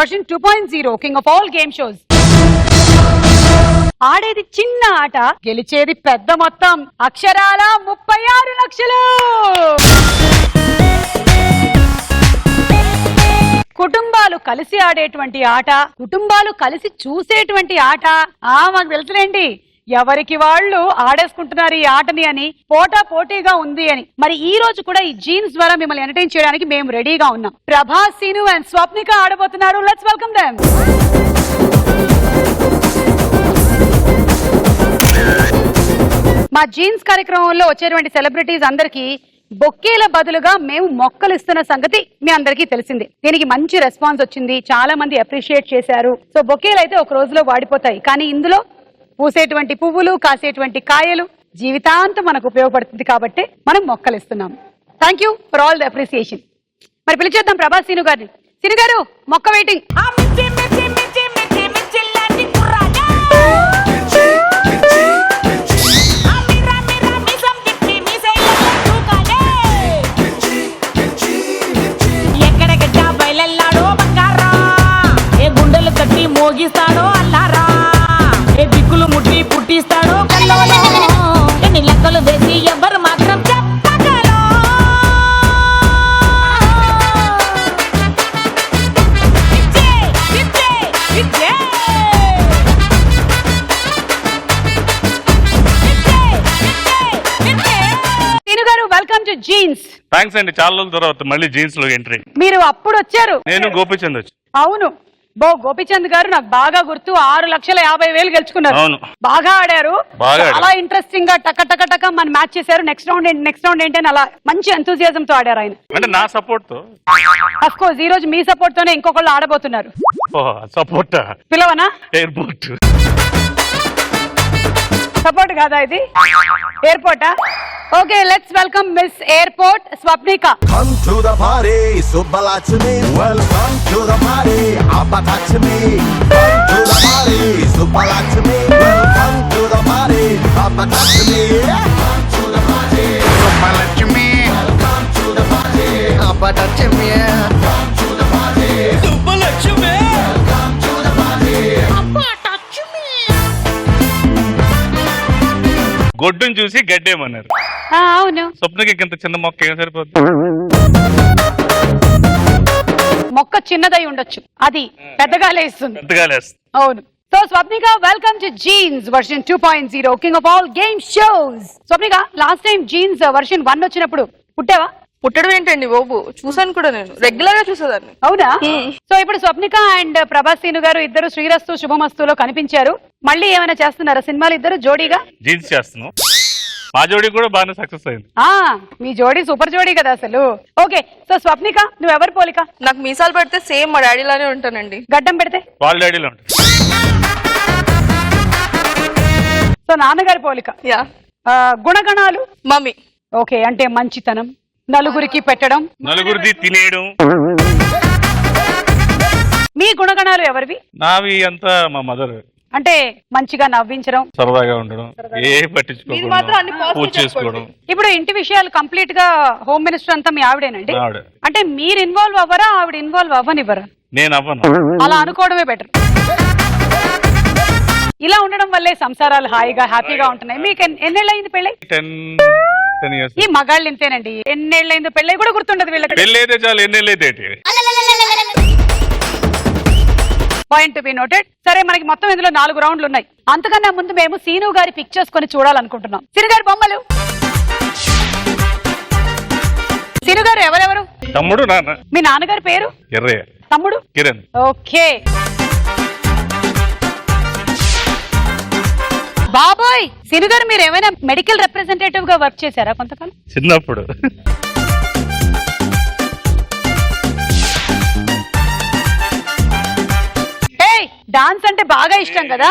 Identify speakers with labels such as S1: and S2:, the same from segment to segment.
S1: Version 2.0 king of all game shows. ఆడేది చిన్న ఆట, గెలిచేది పెద్ద మొత్తం. అక్షరాల 36 లక్షలు. కుటుంబాలు కలిసి ఆడేటువంటి ఆట, కుటుంబాలు కలిసి చూసేటువంటి ఆట. మాకు తెలుసులేండి, ఎవరికి వాళ్ళు ఆడేసుకుంటున్నారు ఈ ఆటని అని, పోటా పోటీగా ఉంది అని. మరి ఈ రోజు కూడా ఈ జీన్స్ ద్వారా మిమ్మల్ని ఎంటర్టైన్ చేయడానికి మేము రెడీగా ఉన్నాం. ప్రభాస్, సీను అండ్ స్వప్నిక ఆడబోతున్నారు. Let's welcome them. మా జీన్స్ కార్యక్రమంలో వచ్చేటువంటి సెలబ్రిటీస్ అందరికీ బొక్కేల బదులుగా మేము మొక్కలు ఇస్తున్న సంగతి మీ అందరికీ తెలిసిందే. దీనికి మంచి రెస్పాన్స్ వచ్చింది, చాలా మంది అప్రిషియేట్ చేశారు. సో బొక్కేలు అయితే ఒక రోజులో వాడిపోతాయి, కానీ ఇందులో పూసేటువంటి పువ్వులు, కాసేటువంటి కాయలు జీవితాంతం మనకు ఉపయోగపడుతుంది కాబట్టి మనం మొక్కలు ఇస్తున్నాం. Thank you for all the appreciation. మరి పిలిచేద్దాం ప్రభాస్, సీను గారిని. సీను గారు, మొక్క వెయిటింగ్.
S2: మోగిస్తాడో అల్లారా, ఏ దిక్కులు ముట్టి పుట్టిస్తాడో కల్లోలో, ఎన్ని లెక్కలు వేసి ఎవరు మాత్రం చెప్పగలరు.
S1: సీను గారు, వెల్కమ్ టు జీన్స్.
S3: థ్యాంక్స్ అండి, చాలా రోజుల తర్వాత మళ్ళీ జీన్స్ లో ఎంట్రీ.
S1: మీరు అప్పుడు వచ్చారు.
S3: నేను గోపిచంద్ వచ్చి.
S1: అవును, గోపిచంద్ గారు నాకు బాగా గుర్తు. 6,50,000 గెలుచుకున్నారు.
S3: అవును,
S1: బాగా ఆడారు. చాలా ఇంట్రెస్టింగ్ గా టక టక టక మన మ్యాచ్ చేశారు. నెక్స్ట్ రౌండ్ ఏంటని అలా మంచి ఎంతూజియాజం తో ఆడారు ఆయన.
S3: అంటే నా సపోర్ట్ తో.
S1: అఫ్ కోర్స్ ఈ రోజు మీ సపోర్ట్ తోనే ఇంకొకళ్ళు ఆడబోతున్నారు.
S3: సపోర్ట్
S1: పిలవనా?
S3: ఎయిర్పోర్ట్
S1: సపోర్ట్ కాదా ఇది? ఎయిర్పోర్టా? Okay, let's welcome miss airport Swapnika.
S4: Come to the party, Subbalakshmi. Welcome to the party, Abbalakshmi. Come to the party, Subbalakshmi. Welcome to the party, Abbalakshmi. Come to the party, Subbalakshmi. Welcome to the party, Abbalakshmi. Come to the party, Subbalakshmi. Welcome to the party, Abbalakshmi.
S3: గొడ్డును చూసి గడ్డేమన్నారు.
S1: అవును,
S3: స్వప్నకి ఇంత చిన్న మొక్క ఏం సరిపోతుంది?
S1: మొక్క చిన్నదై ఉండొచ్చు, అది పెద్దగా లేస్తుంది.
S3: పెద్దగా లేస్తుంది.
S1: అవును. So Swapnika, welcome to jeans version 2.0 king of all game shows. Swapnika, last time jeans version 1 వచ్చినప్పుడు పుట్టావా?
S5: పుట్టడం ఏంటండి బాబు, చూసాను కూడా, నేను రెగ్యులర్ గా చూసేదాన్ని.
S1: అవునా? సో ఇప్పుడు స్వప్నిక అండ్ ప్రభాస్, సీను గారు ఇద్దరు శ్రీరస్తు శుభమస్తులో కనిపించారు. మళ్ళీ ఏమైనా చేస్తున్నారా సినిమాలు ఇద్దరు జోడీగా?
S3: జీన్స్ చేస్తున్నాం. మా జోడీ కూడా బాగానే సక్సెస్ అయింది.
S1: మీ జోడీ సూపర్ జోడీ కదా అసలు. ఓకే, సో స్వప్నిక, నువ్వు ఎవరు పోలిక?
S5: నాకు మీసాలు పెడితే సేమ్ మా డాడీ లానే ఉంటానండి.
S1: గడ్డం పెడితే
S3: వాళ్ళ డాడీలో ఉంటుంది.
S1: సో నాన్నగారి పోలిక.
S5: యా.
S1: గుణగణాలు?
S5: మమ్మీ.
S1: ఓకే, అంటే మంచితనం, నలుగురికి పెట్టడం,
S3: నలుగురిది తినేయడం.
S1: మీ గుణగణాలు ఎవరివి?
S3: నావి అంతా మా మదర్.
S1: అంటే మంచిగా నవ్వించడం,
S3: సరదాగా ఉండడం, ఏ
S5: మాత్రం
S3: పట్టించుకోవడం,
S5: అన్ని positive
S3: పూజ చేసుకోవడం.
S1: ఇప్పుడు ఇంటి విషయాలు కంప్లీట్ గా హోమ్ మినిస్టర్ అంతా మీ ఆవిడేనండి.
S3: ఆవిడ.
S1: అంటే మీరు ఇన్వాల్వ్ అవ్వరా, ఆవిడ ఇన్వాల్వ్ అవ్వనివ్వరా?
S3: నేను అవ్వను.
S1: అలా అనుకోవడమే బెటర్. ఇలా ఉండడం వల్లే సంసారాలు హాయిగా హ్యాపీగా ఉంటున్నాయి. మీకు ఎన్నేళ్ళయింది పెళ్ళై?
S3: 10 years.
S1: ఈ మగాళ్ళు ఇంతేనండి, ఎన్నేళ్ళైందో పెళ్ళై కూడా గుర్తుండదు వీళ్ళకి.
S3: పెళ్ళి అయితే చాలు, ఎన్నెళ్ళైతే.
S1: Point to be noted. సరే, మనకి మొత్తం ఇందులో 4 రౌండ్లు ఉన్నాయి. అంతకన్నా ముందు మేము సీను గారి పిక్చర్స్ కొని చూడాలనుకుంటున్నాం. సీను గారి బొమ్మలు. సీను గారు ఎవరెవరు?
S3: తమ్ముడు, నాన్న.
S1: మీ నాన్నగారి పేరు?
S3: ఎర్రయ్య.
S1: తమ్ముడు?
S3: కిరణ్.
S1: ఓకే. బాబోయ్, సీను గారు మీరు ఏమైనా మెడికల్ రిప్రజెంటేటివ్ గా వర్క్ చేశారా కొంతకాలం?
S3: చిన్నప్పుడు.
S1: డాన్స్ అంటే బాగా ఇష్టం కదా?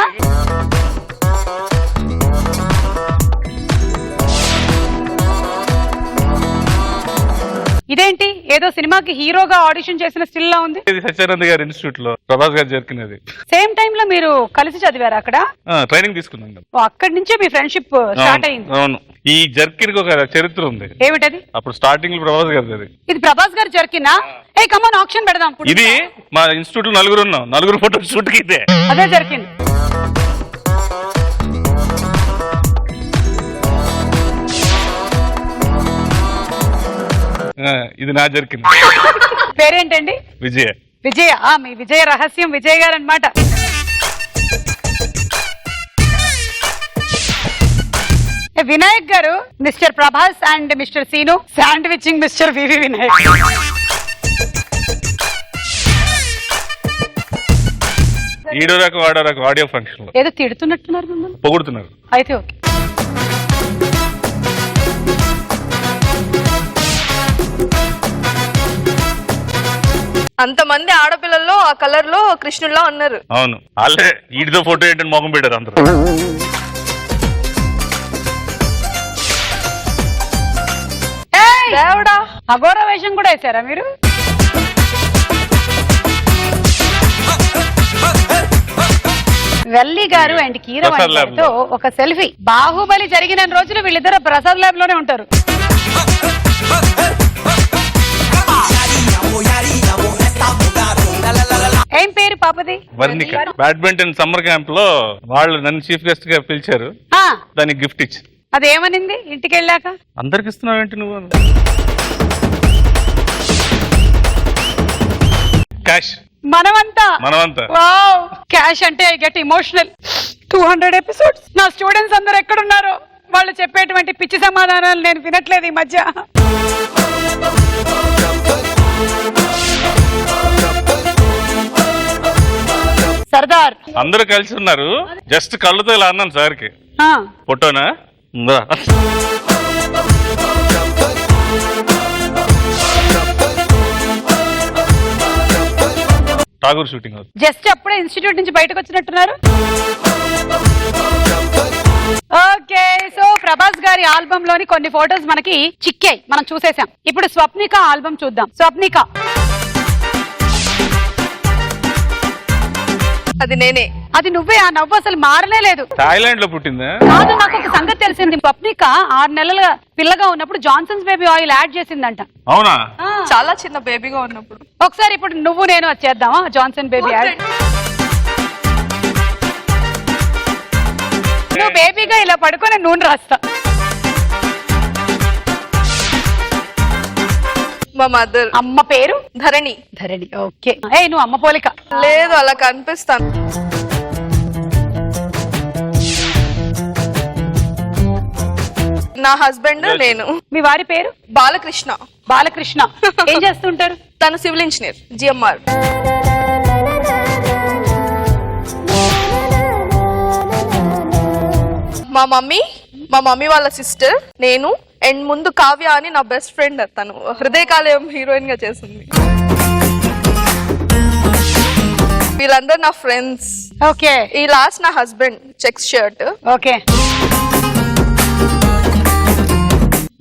S1: ఇదేంటి ఏదో సినిమాకి హీరోగా ఆడిషన్ చేసిన స్టిల్ లా ఉంది.
S3: ఇది సత్యానంద్ గారి ఇన్స్టిట్యూట్ లో ప్రభాస్ గారు జరిగినది.
S1: సేమ్ టైమ్ లో మీరు కలిసి చదివారు అక్కడ?
S3: ట్రైనింగ్ తీసుకున్నాం కదా.
S1: ఓ, అక్కడి నుంచే మీ ఫ్రెండ్షిప్ స్టార్ట్ అయింది.
S3: అవును. ఈ జర్కిన్ కి ఒక చరిత్ర ఉంది.
S1: ఏమిటది?
S3: అప్పుడు స్టార్టింగ్ లో ప్రభాస్ గారు అది.
S1: ఇది ప్రభాస్ గారు జరికినా? ఏ కమాన్ ఆప్షన్ పెడదాం.
S3: ఇది మా ఇన్స్టిట్యూట్ లో నలుగురు ఉన్నాం, నలుగురు ఫోటో షూట్ కి ఇదే.
S1: అదే జరికింది.
S3: ఇది నా జరికింది.
S1: పేరేంటండి?
S3: విజయ.
S1: విజయ. మీ విజయ రహస్యం విజయ్ గారు అన్నమాట. వినాయక్ గారు, mister Prabhas and mister Seenu sandwiching mister VV Vinayak.
S3: ఈడో రకం ఆడో రకం ఆడియో ఫంక్షన్ లో
S1: ఏదో తిడుతున్నట్టున్నారు మిమ్మల్ని.
S3: పొగుడుతున్నారు.
S1: అయితే ఓకే.
S5: అంతమంది ఆడపిల్లల్లో ఆ కలర్ లో కృష్ణుల్లా ఉన్నారు.
S3: అవును. వాళ్ళే ఈడితో ఫోటో ఏంటని మొహం పెట్టారు అందరూ.
S5: దేవుడా,
S1: అఘోర వేషం కూడా వేసారా మీరు? వెల్లి గారు అండ్ కీరవాణి గారితో ఒక సెల్ఫీ. బాహుబలి జరిగిన రోజులు వీళ్ళిద్దరు ప్రసాద్ ల్యాబ్ లోనే ఉంటారు. ఏం పేరు పాపది?
S3: వర్ణిక. బ్యాడ్మింటన్ సమ్మర్ క్యాంప్ లో వాళ్ళు నన్ను చీఫ్ గెస్ట్ గా పిలిచారు. దానికి గిఫ్ట్ ఇచ్చి.
S1: అదేమనింది ఇంటికి వెళ్ళాక?
S3: అందరికి ఇస్తున్నావు ఏంటి నువ్వు? క్యాష్. మనమంతా వావ్. క్యాష్ అంటే ఐ గెట్ ఎమోషనల్. 200 ఎపిసోడ్స్. నా స్టూడెంట్స్ అందరూ ఎక్కడున్నారో వాళ్ళు చెప్పేటువంటి పిచ్చి సమాధానాలు నేను వినట్లేదు ఈ మధ్య. సర్దార్ అందరూ కలిసి ఉన్నారు. జస్ట్ కళ్ళతో ఇలా అన్నాను సార్కి, ఫోటోనా ఠాగూర్ షూటింగ్ అవుతుంది.
S1: జస్ట్ అప్పుడే ఇన్స్టిట్యూట్ నుంచి బయటకు వచ్చినట్టున్నారు. ఓకే, సో ప్రభాస్ గారి ఆల్బమ్ లోని కొన్ని ఫోటోస్ మనకి చిక్కాయి, మనం చూసేసాం. ఇప్పుడు స్వప్నిక ఆల్బమ్ చూద్దాం. స్వప్నిక.
S5: అది నేనే.
S1: అది నువ్వే. ఆ నవ్వు అసలు మారనే లేదు.
S3: థాయిలాండ్ లో పుట్టిందా?
S1: కాదు, నాకు ఒక సంగతి తెలిసింది. స్వప్నిక 6 నెలల పిల్లగా ఉన్నప్పుడు జాన్సన్స్ బేబీ ఆయిల్ యాడ్ చేసిందంట.
S3: అవునా?
S5: చాలా చిన్న బేబీగా ఉన్నప్పుడు.
S1: ఒకసారి ఇప్పుడు నువ్వు నేను వచ్చేద్దామా జాన్సన్ బేబీ యాడ్? నువ్వు బేబీగా ఇలా పడుకొని నూనె రాస్తా.
S5: మా మదర్.
S1: అమ్మ పేరు?
S5: ధరణి.
S1: ధరణి. ఓకే. ఏ నువ్వు అమ్మ పోలిక
S5: లేదు, అలా కనిపిస్తాను. నా హస్బెండ్ నేను.
S1: మీ వారి పేరు?
S5: బాలకృష్ణ.
S1: బాలకృష్ణ. ఏం చేస్తుంటారు?
S5: తను సివిల్ ఇంజనీర్, జిఎంఆర్. మా మమ్మీ వాళ్ళ సిస్టర్, నేను అండ్ ముందు కావ్య అని నా బెస్ట్ ఫ్రెండ్. తను హృదయకాలయం హీరోయిన్ గా చేసింది. వీళ్ళందరూ నా ఫ్రెండ్స్.
S1: ఓకే.
S5: ఈ లాస్ట్ నా హస్బెండ్, చెక్స్ షర్ట్.
S1: ఓకే.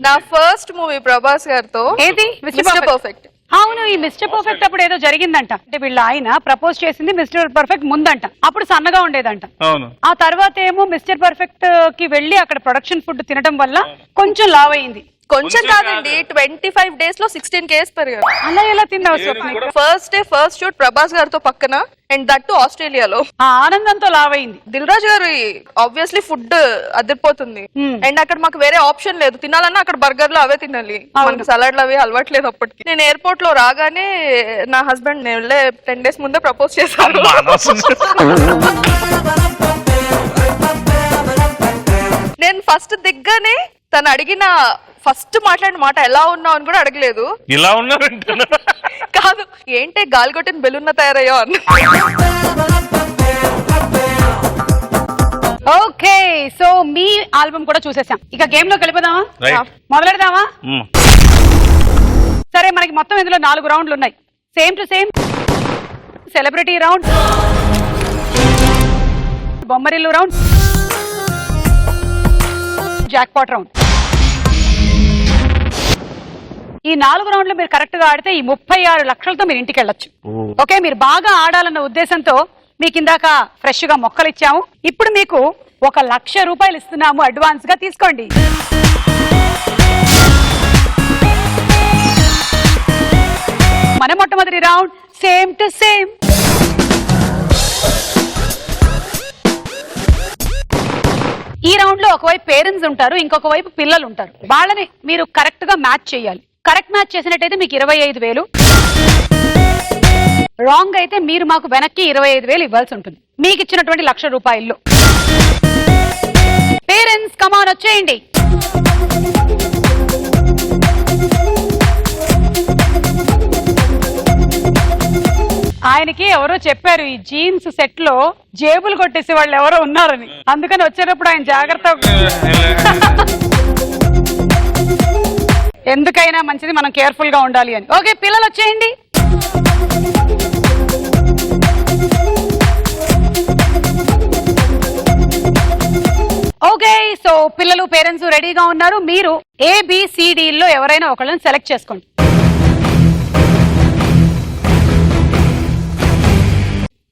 S5: నా ఫస్ట్ మూవీ ప్రభాస్ గారితో.
S1: ఏది?
S5: Mister perfect.
S1: అవును, ఈ మిస్టర్ పర్ఫెక్ట్ అప్పుడు ఏదో జరిగిందంట. అంటే వీళ్ళ ఆయన ప్రపోజ్ చేసింది మిస్టర్ పర్ఫెక్ట్ ముందంట. అప్పుడు సన్నగా ఉండేదంట. ఆ తర్వాత ఏమో మిస్టర్ పర్ఫెక్ట్ కి వెళ్లి అక్కడ ప్రొడక్షన్ ఫుడ్ తినడం వల్ల కొంచెం లావ్ అయింది.
S5: కొంచెం కాదండి, 25 days లో 16 kgs పెరిగారు.
S1: అలా ఎలా తిన్నావు?
S5: First day first shoot Prabhas గారితో పక్కన, అండ్ దట్టు ఆస్ట్రేలియాలో.
S1: ఆ ఆనందంతో లావ్ అయింది.
S5: దిల్ రాజు గారు ఆబ్వియస్లీ ఫుడ్ అదిరిపోతుంది. అండ్ అక్కడ మాకు వేరే ఆప్షన్ లేదు. తినాలన్నా అక్కడ బర్గర్లు అవే తినాలి. మనకి సలాడ్లు అవి అలవాట్లేదు అప్పటికి. నేను ఎయిర్పోర్ట్ లో రాగానే నా హస్బెండ్ నేను వెళ్ళే 10 days ముందే ప్రపోజ్ చేశాను. నేను ఫస్ట్ దిగ్గానే తను అడిగిన ఫస్ట్ మాట్లాడిన మాట ఎలా ఉన్నావు అని కూడా అడగలేదు.
S3: ఇలా ఉన్నారంటే
S5: కాదు, ఏంటి గాలి కొట్టిన బెలూన్న తయారయ్యో అన్న.
S1: ఓకే, సో మీ ఆల్బమ్ కూడా చూసేసాం. ఇక గేమ్ లోకి వెళ్ళిపోదామా? మొదలెడదామా? సరే, మనకి మొత్తం ఇందులో 4 రౌండ్లు ఉన్నాయి. Same to same. Celebrity round, Bommarillu round, jackpot round. ఈ 4 రౌండ్లు మీరు కరెక్ట్ గా ఆడితే ఈ 36 లక్షలతో మీరు ఇంటికి వెళ్ళొచ్చు. ఓకే, మీరు బాగా ఆడాలన్న ఉద్దేశంతో మీకు ఇందాక ఫ్రెష్ గా మొక్కలు ఇచ్చాము. ఇప్పుడు మీకు 1,00,000 రూపాయలు ఇస్తున్నాము, అడ్వాన్స్ గా తీసుకోండి. మన మొట్టమొదటి రౌండ్ సేమ్ టు సేమ్. ఈ రౌండ్ లో ఒకవైపు పేరెంట్స్ ఉంటారు, ఇంకొక వైపు పిల్లలు ఉంటారు. వాళ్ళని మీరు కరెక్ట్ గా మ్యాచ్ చేయాలి. కరెక్ట్ మ్యాచ్ చేసినట్టయితే మీకు 25,000, రాంగ్ అయితే మీరు మాకు వెనక్కి 25,000 ఇవ్వాల్సి ఉంటుంది. మీకు ఇచ్చినటువంటి 1,00,000 రూపాయల్లో. పేరెంట్స్ కమాన్ వచ్చేయండి. ఆయనకి ఎవరో చెప్పారు ఈ జీన్స్ సెట్ లో జేబులు కొట్టేసే వాళ్ళు ఎవరో ఉన్నారని, అందుకని వచ్చేటప్పుడు ఆయన జాగ్రత్త. ఎందుకైనా మంచిది మనం కేర్ఫుల్ గా ఉండాలి అని. ఓకే పిల్లలు వచ్చేయండి. ఓకే, సో పిల్లలు పేరెంట్స్ రెడీగా ఉన్నారు. మీరు ABCD లో ఎవరైనా ఒకళ్ళని సెలెక్ట్ చేసుకోండి.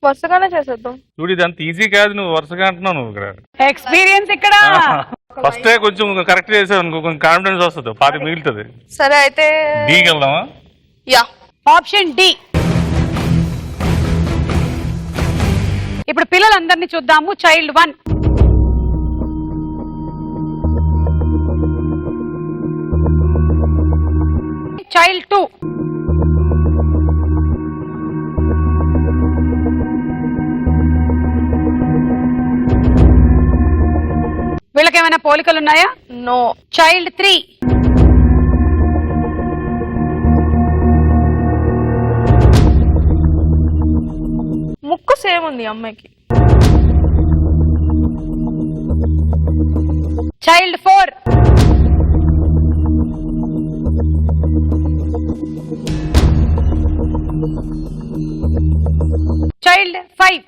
S5: వరుసగానే చేసేద్దాం.
S6: చూడు ఇది అంత ఈజీ కాదు, నువ్వు వరుసగా అంటున్నావు. నువ్వు ఇక్కడ
S1: ఎక్స్పీరియన్స్ ఇక్కడ.
S6: ఫస్ట్ కొంచెం కరెక్ట్ చేసావు అనుకో, కొంచెం కాన్ఫిడెన్స్ వస్తుంది, 10 మిగులుతుంది.
S5: సరే అయితే
S6: డీకి వెళ్దామా?
S5: Yeah,
S1: option D. ఇప్పుడు పిల్లలందరినీ చూద్దాము. చైల్డ్ 1, చైల్డ్ 2, వీళ్ళకేమైనా పోలికలు ఉన్నాయా?
S5: నో.
S1: చైల్డ్ 3,
S5: ముక్కు సేమ్ ఉంది అమ్మాయికి.
S1: చైల్డ్ 4, చైల్డ్ 5,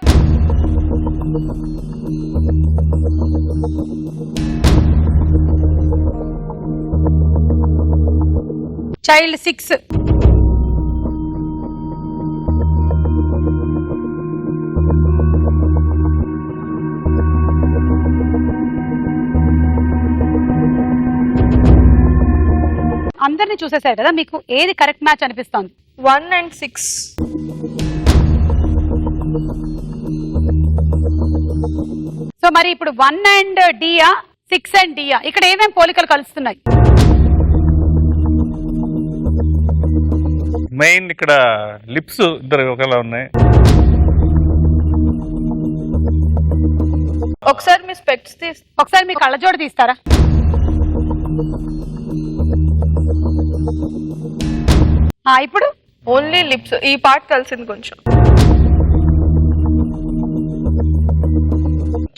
S1: చైల్డ్ 6, అందరినీ చూసేసారు కదా, మీకు ఏది కరెక్ట్ మ్యాచ్ అనిపిస్తోంది?
S5: 1 and 6.
S1: సో మరి ఇప్పుడు 1 and D-ఆ, 6 and D-ఆ, ఇక్కడ ఏమేం పోలికలు కలుస్తున్నాయి?
S6: మెయిన్ ఇక్కడ లిప్స్ ఇద్దరు ఒకలా ఉన్నాయి.
S5: ఒకసారి మీ స్పెక్ట్స్ తీసి
S1: ఒకసారి మీ కళ్ళజోడు తీస్తారా? ఇప్పుడు
S5: ఓన్లీ లిప్స్, ఈ పార్ట్ కలిసింది కొంచెం.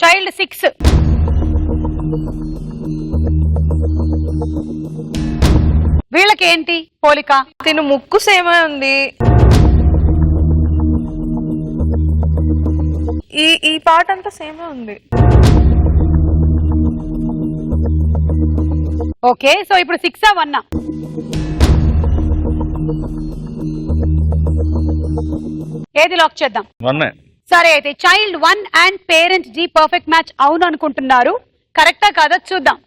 S1: చైల్డ్ 6, వీళ్ళకి ఏంటి పోలిక?
S5: తిను ముక్కు సేమే ఉంది, ఈ పార్ట్ అంతా సేమే ఉంది.
S1: ఓకే, సో ఇప్పుడు 6-ఆ 1-ఆ? ఏది లాక్ చేద్దాం?
S6: 1.
S1: సరే అయితే child 1 and parent G perfect match అవును అనుకుంటున్నారు. కరెక్టా కాదా చూద్దాం.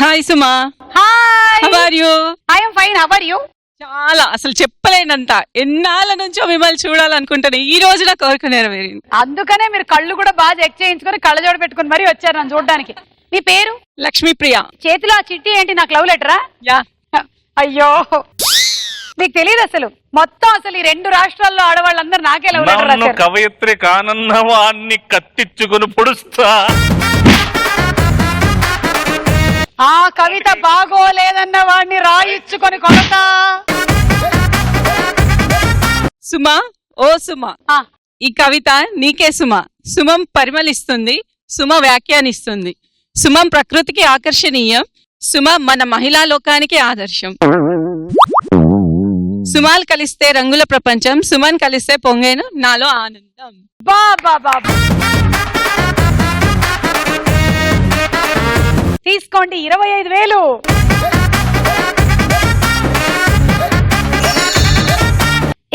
S7: Hi Suma,
S1: hi,
S7: how are you?
S1: I am fine, how are you?
S7: చాలా అసలు చెప్పలేనంత ఎన్నాళ్ళ నుంచో మిమ్మల్ని చూడాలనుకుంటాను. ఈ రోజు నా కోరిక నెరవేరింది.
S1: అందుకనే మీరు కళ్ళు కూడా బాగా చెక్ చేయించుకొని కళ్ళజోడు పెట్టుకుని మరీ వచ్చారు నన్ను చూడడానికి. మీ పేరు?
S7: లక్ష్మీప్రియ.
S1: చేతిలో ఆ చిట్టి ఏంటి? నాకు లవ్ లెటరా?
S7: యా.
S1: అయ్యో, మీకు తెలియదు అసలు. మొత్తం అసలు ఈ 2 రాష్ట్రాల్లో ఆడవాళ్ళందరూ నాకే లవ్ లెటర్
S6: నన్ను
S1: రాశారు.
S6: కవయిత్రి కానన్న వాణ్ణి కత్తిచ్చుకుని పొడుస్తా.
S1: ఆ కవిత బాగోలేదన్న వాడిని రాయిచ్చుకొని కొడతా.
S7: సుమా ఓ సుమ,
S1: ఆ,
S7: ఈ కవిత నీకే సుమ. సుమం పరిమళిస్తుంది, సుమ వ్యాఖ్యానిస్తుంది. సుమం ప్రకృతికి ఆకర్షణీయం, సుమ మన మహిళా లోకానికి ఆదర్శం. సుమాలు కలిస్తే రంగుల ప్రపంచం, సుమన్ కలిస్తే పొంగేను నాలో ఆనందం.
S1: బా బా బా బా. తీసుకోండి 25,000.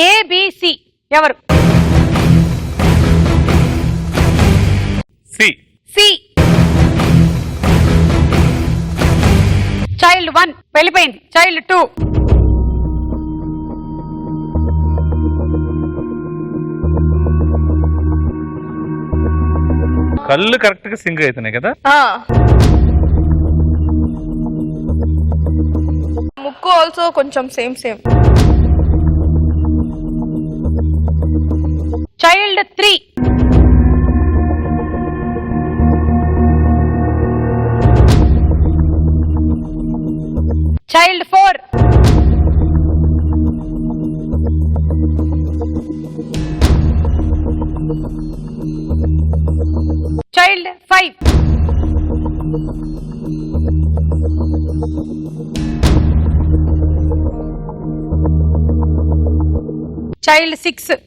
S1: ఏబిసి ఎవరు?
S6: సి.
S1: సి. చైల్డ్ 1 వెళ్ళిపోయింది. చైల్డ్ 2.
S6: కళ్ళు కరెక్ట్ గా సింక్ అవుతున్నాయి కదా.
S5: ముక్కు ఆల్సో కొంచెం same.
S1: Child 3. Child 4. Child 5. Child 6.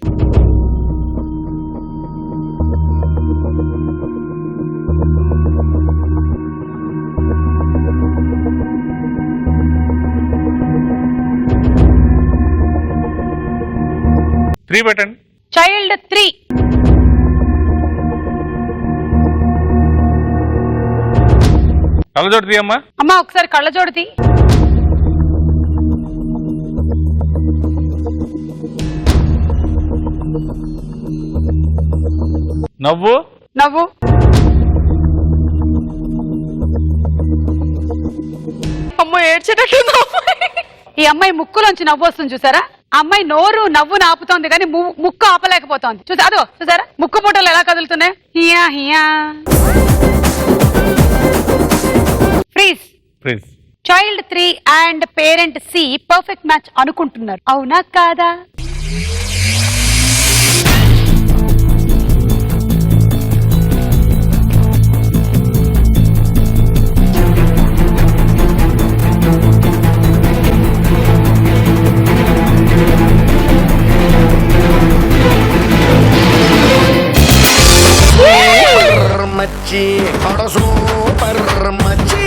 S6: Three పెట్టండి.
S1: చైల్డ్ 3.
S6: కళ్ళజోడు తీయమ్మా.
S1: అమ్మా ఒకసారి కళ్ళజోడు తీ.
S6: నవ్వు.
S1: నవ్వు.
S5: అమ్మో ఏడ్చేటట్టు.
S1: ఈ అమ్మాయి ముక్కులోంచి నవ్వు వస్తుంది చూసారా? అమ్మాయి నోరు నవ్వు ఆపుతోంది కానీ ముక్కు ఆపలేకపోతోంది. అదో చూసారా ముక్కు పుట్టలు ఎలా కదులుతున్నాయి? హియా హియా. Freeze.
S6: Please.
S1: Child 3 and parent C perfect match అనుకుంటున్నారు, అవునా కాదా?
S4: మచ్చి సూపర్ మచ్చి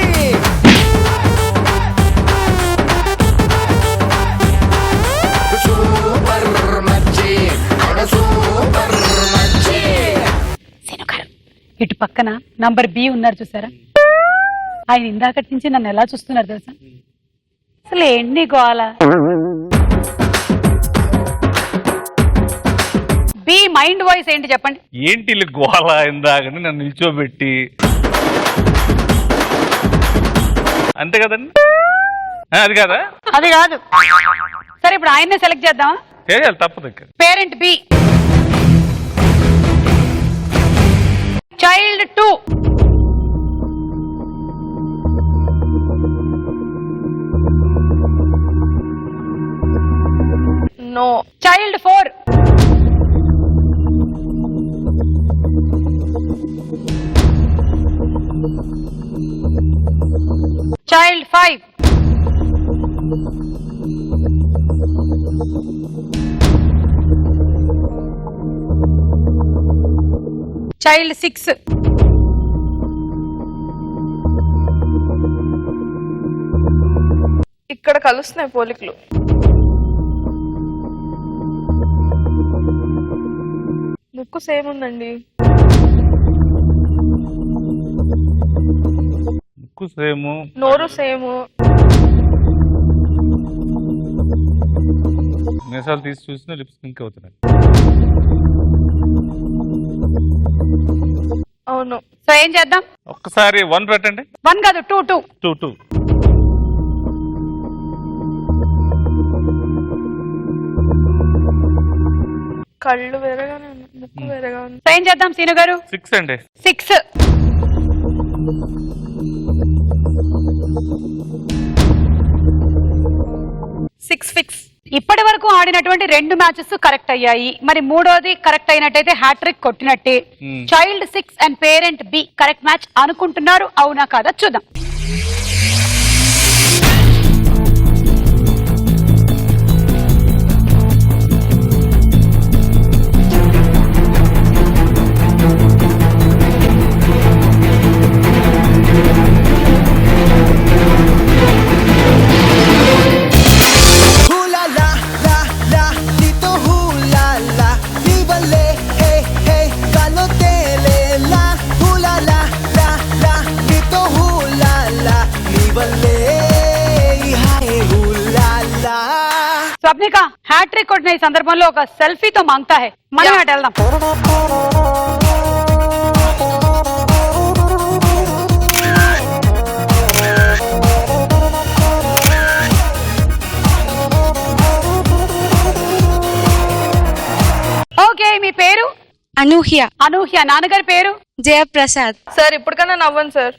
S4: సూపర్ మచ్చి సూపర్ మచ్చి.
S1: శనుగారు ఇటు పక్కన నంబర్ బి ఉన్నారు చూసారా? ఆయన ఇందాకటి నుంచి నన్ను ఎలా చూస్తున్నారు తెలుసా? అసలు ఎన్ని గోల. బి మైండ్ వాయిస్ ఏంటి చెప్పండి?
S6: ఏంటి వీళ్ళు గోళ ఇందాకని నన్ను నిల్చోబెట్టి అంతే కదండి. అది కాదా?
S1: అది కాదు. సరే ఇప్పుడు ఆయన్నే సెలెక్ట్ చేద్దామా?
S6: చేయాలి, తప్పదు.
S1: Parent B. Child 2.
S5: No.
S1: Child 4. Child 5. Child 6.
S5: ఇక్కడ కలుస్తున్నాయి పోలికలు. ముక్కు సేమ్ ఉందండి.
S6: ముక్కు సేము,
S5: నోరు సేము.
S6: మీసాలు తీసి చూసిన లిప్స్ పింక్ అవుతున్నాయి.
S5: అవును.
S1: సో ఏం చేద్దాం?
S6: ఒక్కసారి 1 పెట్టండి.
S1: 1 కాదు 2 2.
S6: 2 2.
S5: కళ్ళు వేరేగానే ఉంది, ముక్కు వేరేగా ఉంది.
S1: సో ఏం చేద్దాం సీను గారు?
S6: 6 అండి.
S1: 6.
S5: Six fix.
S1: ఇప్పటి వరకు ఆడినటువంటి 2 మ్యాచెస్ కరెక్ట్ అయ్యాయి. మరి మూడోది కరెక్ట్ అయినట్టయితే హ్యాట్రిక్ కొట్టినట్టే. Child 6 and parent B correct match అనుకుంటున్నారు, అవునా కాదా చూద్దాం. స్వప్నిక హ్యాట్రిక్ కొట్టిన ఈ సందర్భంలో ఒక సెల్ఫీతో మాంగ్తా హై, మనం అటు వెళ్దాం. ఓకే, మీ పేరు?
S8: అనూహ్య.
S1: అనూహ్య. నాన్నగారి పేరు?
S8: జయప్రసాద్.
S5: సార్ ఇప్పటికన్నా నవ్వండి సార్.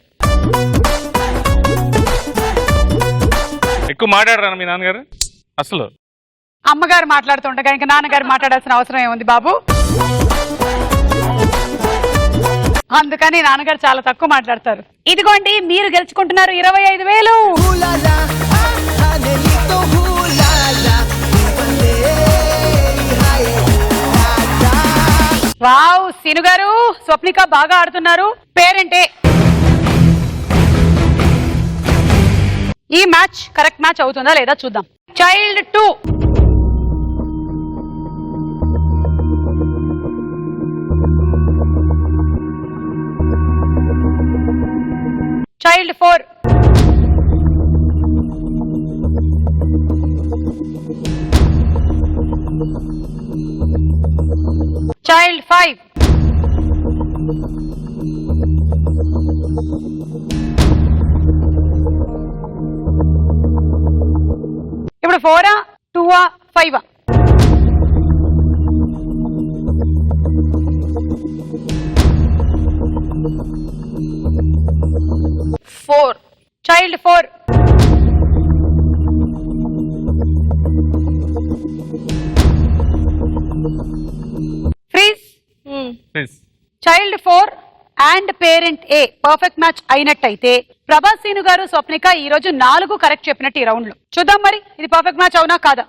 S6: ఎక్కువ మాట్లాడరా మీ నాన్నగారు? అసలు
S1: అమ్మగారు మాట్లాడుతుండగా ఇంకా నాన్నగారు మాట్లాడాల్సిన అవసరం ఏముంది బాబు? అందుకని నాన్నగారు చాలా తక్కువ మాట్లాడతారు. ఇదిగోండి, మీరు గెలుచుకుంటున్నారు 25,000. వావ్, సీను గారు, స్వప్నిక బాగా ఆడుతున్నారు. పేరెంటే ఈ మ్యాచ్ కరెక్ట్ మ్యాచ్ అవుతుందా లేదా చూద్దాం. చైల్డ్ 2, చైల్డ్ 4, చైల్డ్ 5, ఇప్పుడు 4, 2, 5. Child 4, freeze. Child 4 and parent a perfect match అయినట్టయితే ప్రభాస్, సీను గారు, స్వప్నిక ఈ రోజు 4 కరెక్ట్ చెప్పినట్టు ఈ రౌండ్ లో. చూద్దాం మరి ఇది పర్ఫెక్ట్ మ్యాచ్ అవునా కాదా.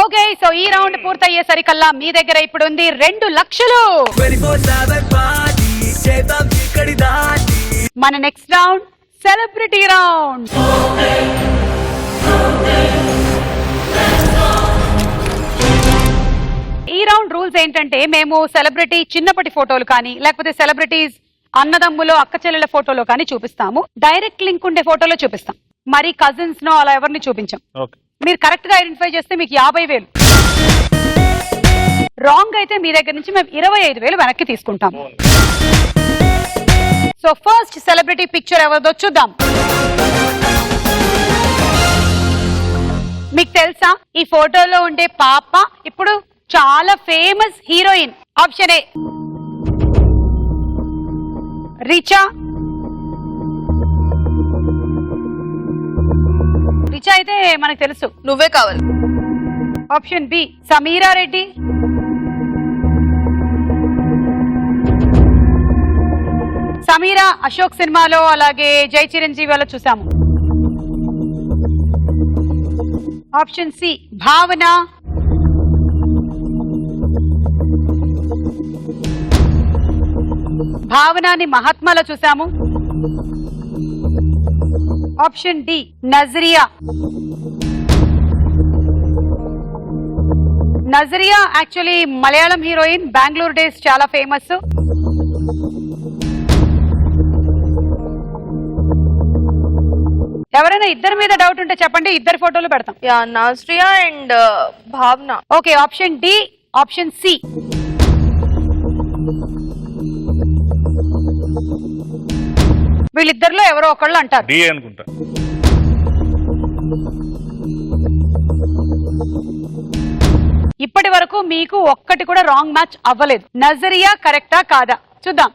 S1: ఓకే, సో ఈ రౌండ్ పూర్తయ్యేసరికల్లా మీ దగ్గర ఇప్పుడు ఉంది 2 లక్షలు. మన నెక్స్ట్ రౌండ్ సెలబ్రిటీ రౌండ్. ఈ రౌండ్ రూల్స్ ఏంటంటే, మేము సెలబ్రిటీ చిన్నప్పటి ఫోటోలు కానీ లేకపోతే సెలబ్రిటీస్ అన్నదమ్ములో అక్క చెల్లెల ఫోటోలో కానీ చూపిస్తాము. డైరెక్ట్ లింక్ ఉండే ఫోటోలో చూపిస్తాం, మరి కజిన్స్ నో అలా ఎవరిని చూపించాం. మీరు కరెక్ట్ గా ఐడెంటిఫై చేస్తే మీకు 50,000, రాంగ్ అయితే మీ దగ్గర నుంచి మేము 25,000 వెనక్కి తీసుకుంటాం. సో ఫస్ట్ సెలబ్రిటీ పిక్చర్ ఎవరిదో చూద్దాం. మీకు తెలుసా ఈ ఫోటోలో ఉండే పాప ఇప్పుడు చాలా famous heroine? Option A Richa. Richa అయితే మనకు తెలుసు,
S5: నువ్వే కావాలి.
S1: Option B Sameera Reddy. సమీరా అశోక్ సినిమాలో అలాగే జై చిరంజీవిలో చూసాము. ఆప్షన్ సి భావన. భావనాని మహాత్మాలో చూసాము. Option D Nazriya. Nazriya actually Malayalam heroine, Bangalore days చాలా ఫేమస్. ఎవరైనా ఇద్దరి మీద డౌట్ ఉంటే చెప్పండి, ఇద్దరు ఫోటోలు పెడతాం.
S5: Yeah, Nazriya and Bhavana.
S1: Okay, option D, option C. వీళ్ళిద్దరిలో ఎవరో ఒకళ్ళు అంటారు.
S6: డి అనుకుంటా.
S1: ఇప్పటి వరకు మీకు ఒక్కటి కూడా రాంగ్ మ్యాచ్ అవ్వలేదు. నజరియా కరెక్టా కాదా చూద్దాం.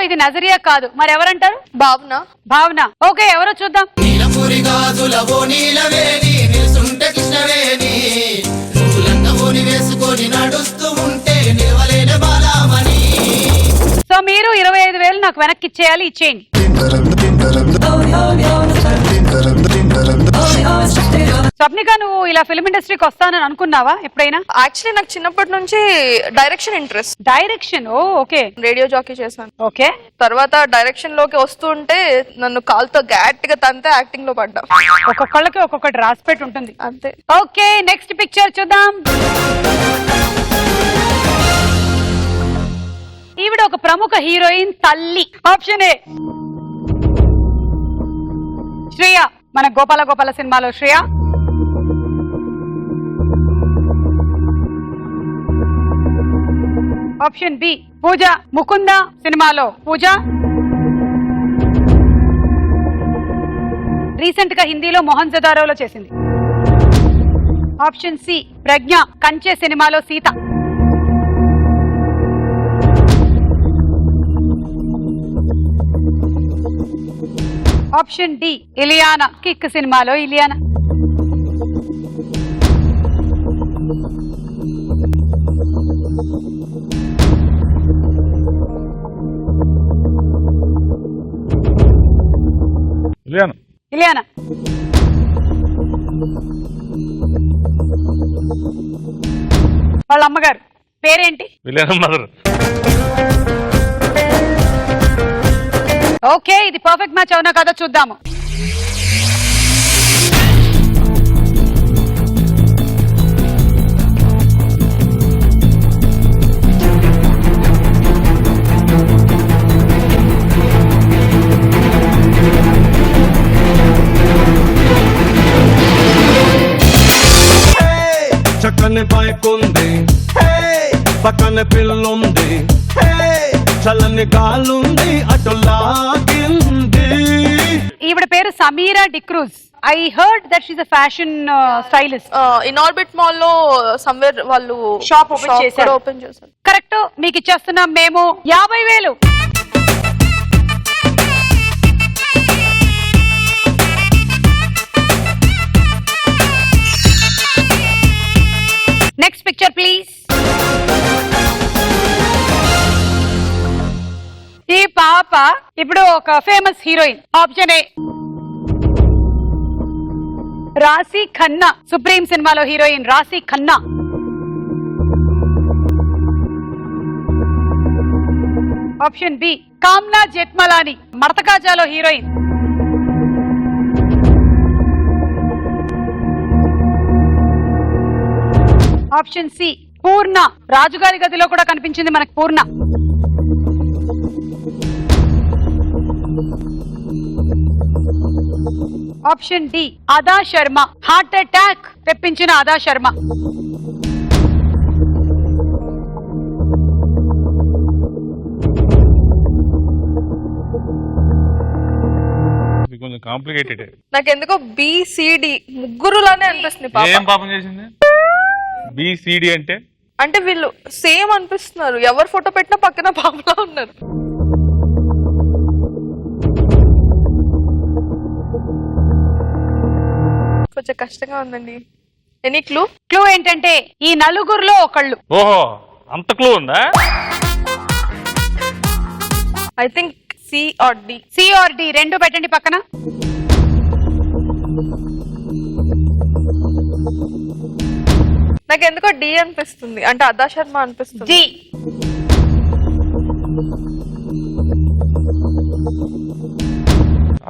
S1: ఇది నజరియా కాదు, మరి ఎవరంటారు?
S5: భావన.
S1: భావన. ఓకే, ఎవరో చూద్దాం. సో మీరు 25,000 నాకు వెనక్కి ఇచ్చేయాలి, ఇచ్చేయండి. స్వప్నిక, నువ్వు ఇలా ఫిల్మ్ ఇండస్ట్రీకి వస్తానని అనుకున్నావా ఎప్పుడైనా?
S5: యాక్చువల్లీ నాకు చిన్నప్పటి నుంచి direction interest.
S1: Direction? Okay.
S5: Radio jockey చేశాను.
S1: ఓకే.
S5: తర్వాత డైరెక్షన్ లోకి వస్తుంటే నన్ను కాల్తో గట్టిగా తంతే యాక్టింగ్ లో పడ్డా.
S1: ఒక్కొక్కళ్ళకి ఒక్కొక్కటి రాసిపెట్టి ఉంటుంది
S5: అంతే.
S1: ఓకే, నెక్స్ట్ పిక్చర్ చూద్దాం. ఈవిడ ఒక ప్రముఖ హీరోయిన్ తల్లి. ఆప్షన్ ఏ శ్రేయ, మన గోపాల గోపాల సినిమాలో శ్రేయ. ఆప్షన్ బి పూజ, ముకుంద సినిమాలో పూజ. రీసెంట్ గా హిందీలో మోహన్ జదారోలో చేసింది. ఆప్షన్ సి ప్రజ్ఞ, కంచె సినిమాలో Sita. Option D Ileana, Kick సినిమాలో ఇలియానా. ఇలియానా. వాళ్ళ అమ్మగారు పేరేంటి? ఓకే, ఇది పర్ఫెక్ట్ మ్యాచ్ అవునా కదా చూద్దాము.
S8: చక్కని బైక్ ఉంది, పక్కన పిల్లుంది, చల్లని గాలుంది, అటు లాగింది.
S1: ఈవిడ పేరు Sameera D'Cruz. I heard that she's a fashion stylist.
S5: Inorbit mall లో సమ్వేర్ వాళ్ళు
S1: షాప్ ఓపెన్
S5: చేశారు.
S1: కరెక్ట్, మీకు ఇచ్చేస్తున్నాం మేము 50,000. Next picture please. ఈ పాప ఇప్పుడు ఒక ఫేమస్ హీరోయిన్. ఆప్షన్ ఏ రాశి ఖన్నా, సుప్రీం సినిమాలో heroine Raashi Khanna. Option B Kamna Jethmalani, మర్తకాజాలో హీరోయిన్. ఆప్షన్ సి పూర్ణ, రాజుగారి గదిలో కూడా కనిపించింది మనకు పూర్ణ. ఆప్షన్ డి అదా శర్మ, హార్ట్ అటాక్ తెప్పించిన అదా శర్మ.
S6: కొంచెం కాంప్లికేటెడ్.
S5: నాకెందుకో బిసిడి ముగ్గురులానే అనిపిస్తుంది.
S6: ఏం పాపం చేసింది? బిసిడి అంటే
S5: వీళ్ళు సేమ్ అనిపిస్తున్నారు. ఎవరు ఫోటో పెట్టినా పక్కన పాపలా ఉన్నారు. కొంచెం కష్టంగా ఉందండి. Any clue?
S1: క్లూ ఏంటంటే ఈ నలుగురులో ఒకళ్ళు.
S6: ఓహో అంత క్లూ ఉందా?
S5: I think C or D.
S1: C or D రెండు పెట్టండి పక్కన.
S5: నాకు ఎందుకో డి అనిపిస్తుంది, అంటే అదా శర్మ అనిపిస్తుంది.
S1: డి.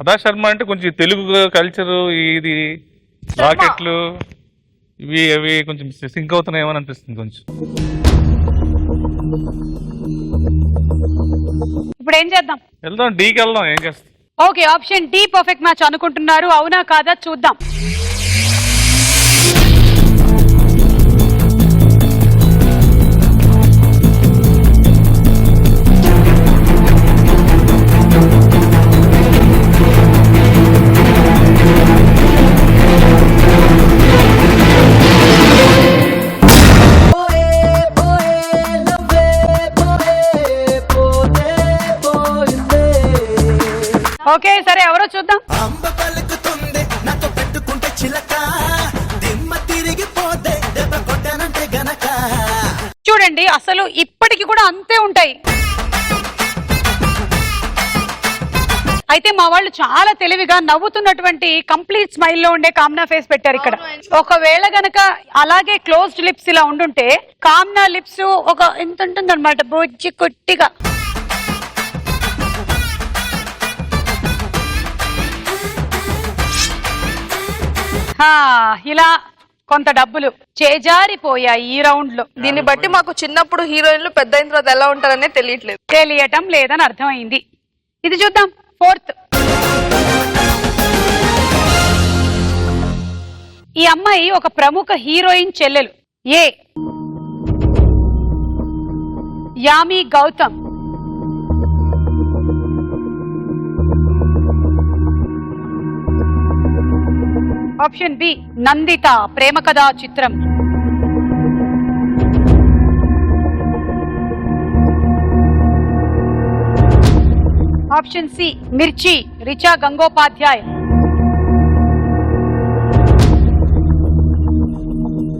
S6: అదా శర్మ అంటే కొంచెం తెలుగు కల్చర్, ఇది రాకెట్లు ఇవి అవి కొంచెం సింక్ అవుతున్నాయేమో అనిపిస్తుంది కొంచెం.
S1: ఇప్పుడు ఏం చేద్దాం?
S6: వెళ్దాం, డీకి వెళ్దాం. ఏం చేస్తాం?
S1: Okay, option D perfect match అనుకుంటున్నారు. అవునా కాదా చూద్దాం. ఓకే సరే, ఎవరో చూద్దాం.
S4: అంబ పలుకుతుంది నాతో పెట్టుకుంటే చిలక, దిమ్మ తిరిగిపోతే దెబ్బ కొట్టానంటే గనక.
S1: చూడండి, అసలు ఇప్పటికి కూడా అంతే ఉంటాయి. అయితే మా వాళ్ళు చాలా తెలివిగా నవ్వుతున్నటువంటి కంప్లీట్ స్మైల్ లో ఉండే కామ్నా ఫేస్ పెట్టారు ఇక్కడ. ఒకవేళ గనక అలాగే క్లోజ్డ్ లిప్స్ ఇలా ఉండుంటే కామ్నా లిప్స్ ఒక ఎంత ఉంటుంది అనమాట, బొజ్జి కొట్టిగా. ఇలా కొంత డబ్బులు చేజారిపోయాయి ఈ రౌండ్ లో.
S5: దీన్ని బట్టి మాకు చిన్నప్పుడు హీరోయిన్లు పెద్ద అయిన తర్వాత ఎలా ఉంటారనే
S1: తెలియటం లేదని అర్థమైంది. ఇది చూద్దాం. ఫోర్త్, ఈ అమ్మాయి ఒక ప్రముఖ హీరోయిన్ చెల్లెలు. ఏ యామి గౌతమ్, ఆప్షన్ బి నందిత ప్రేమ కథా చిత్రం, ఆప్షన్ సి మిర్చి రిచా గంగోపాధ్యాయ్,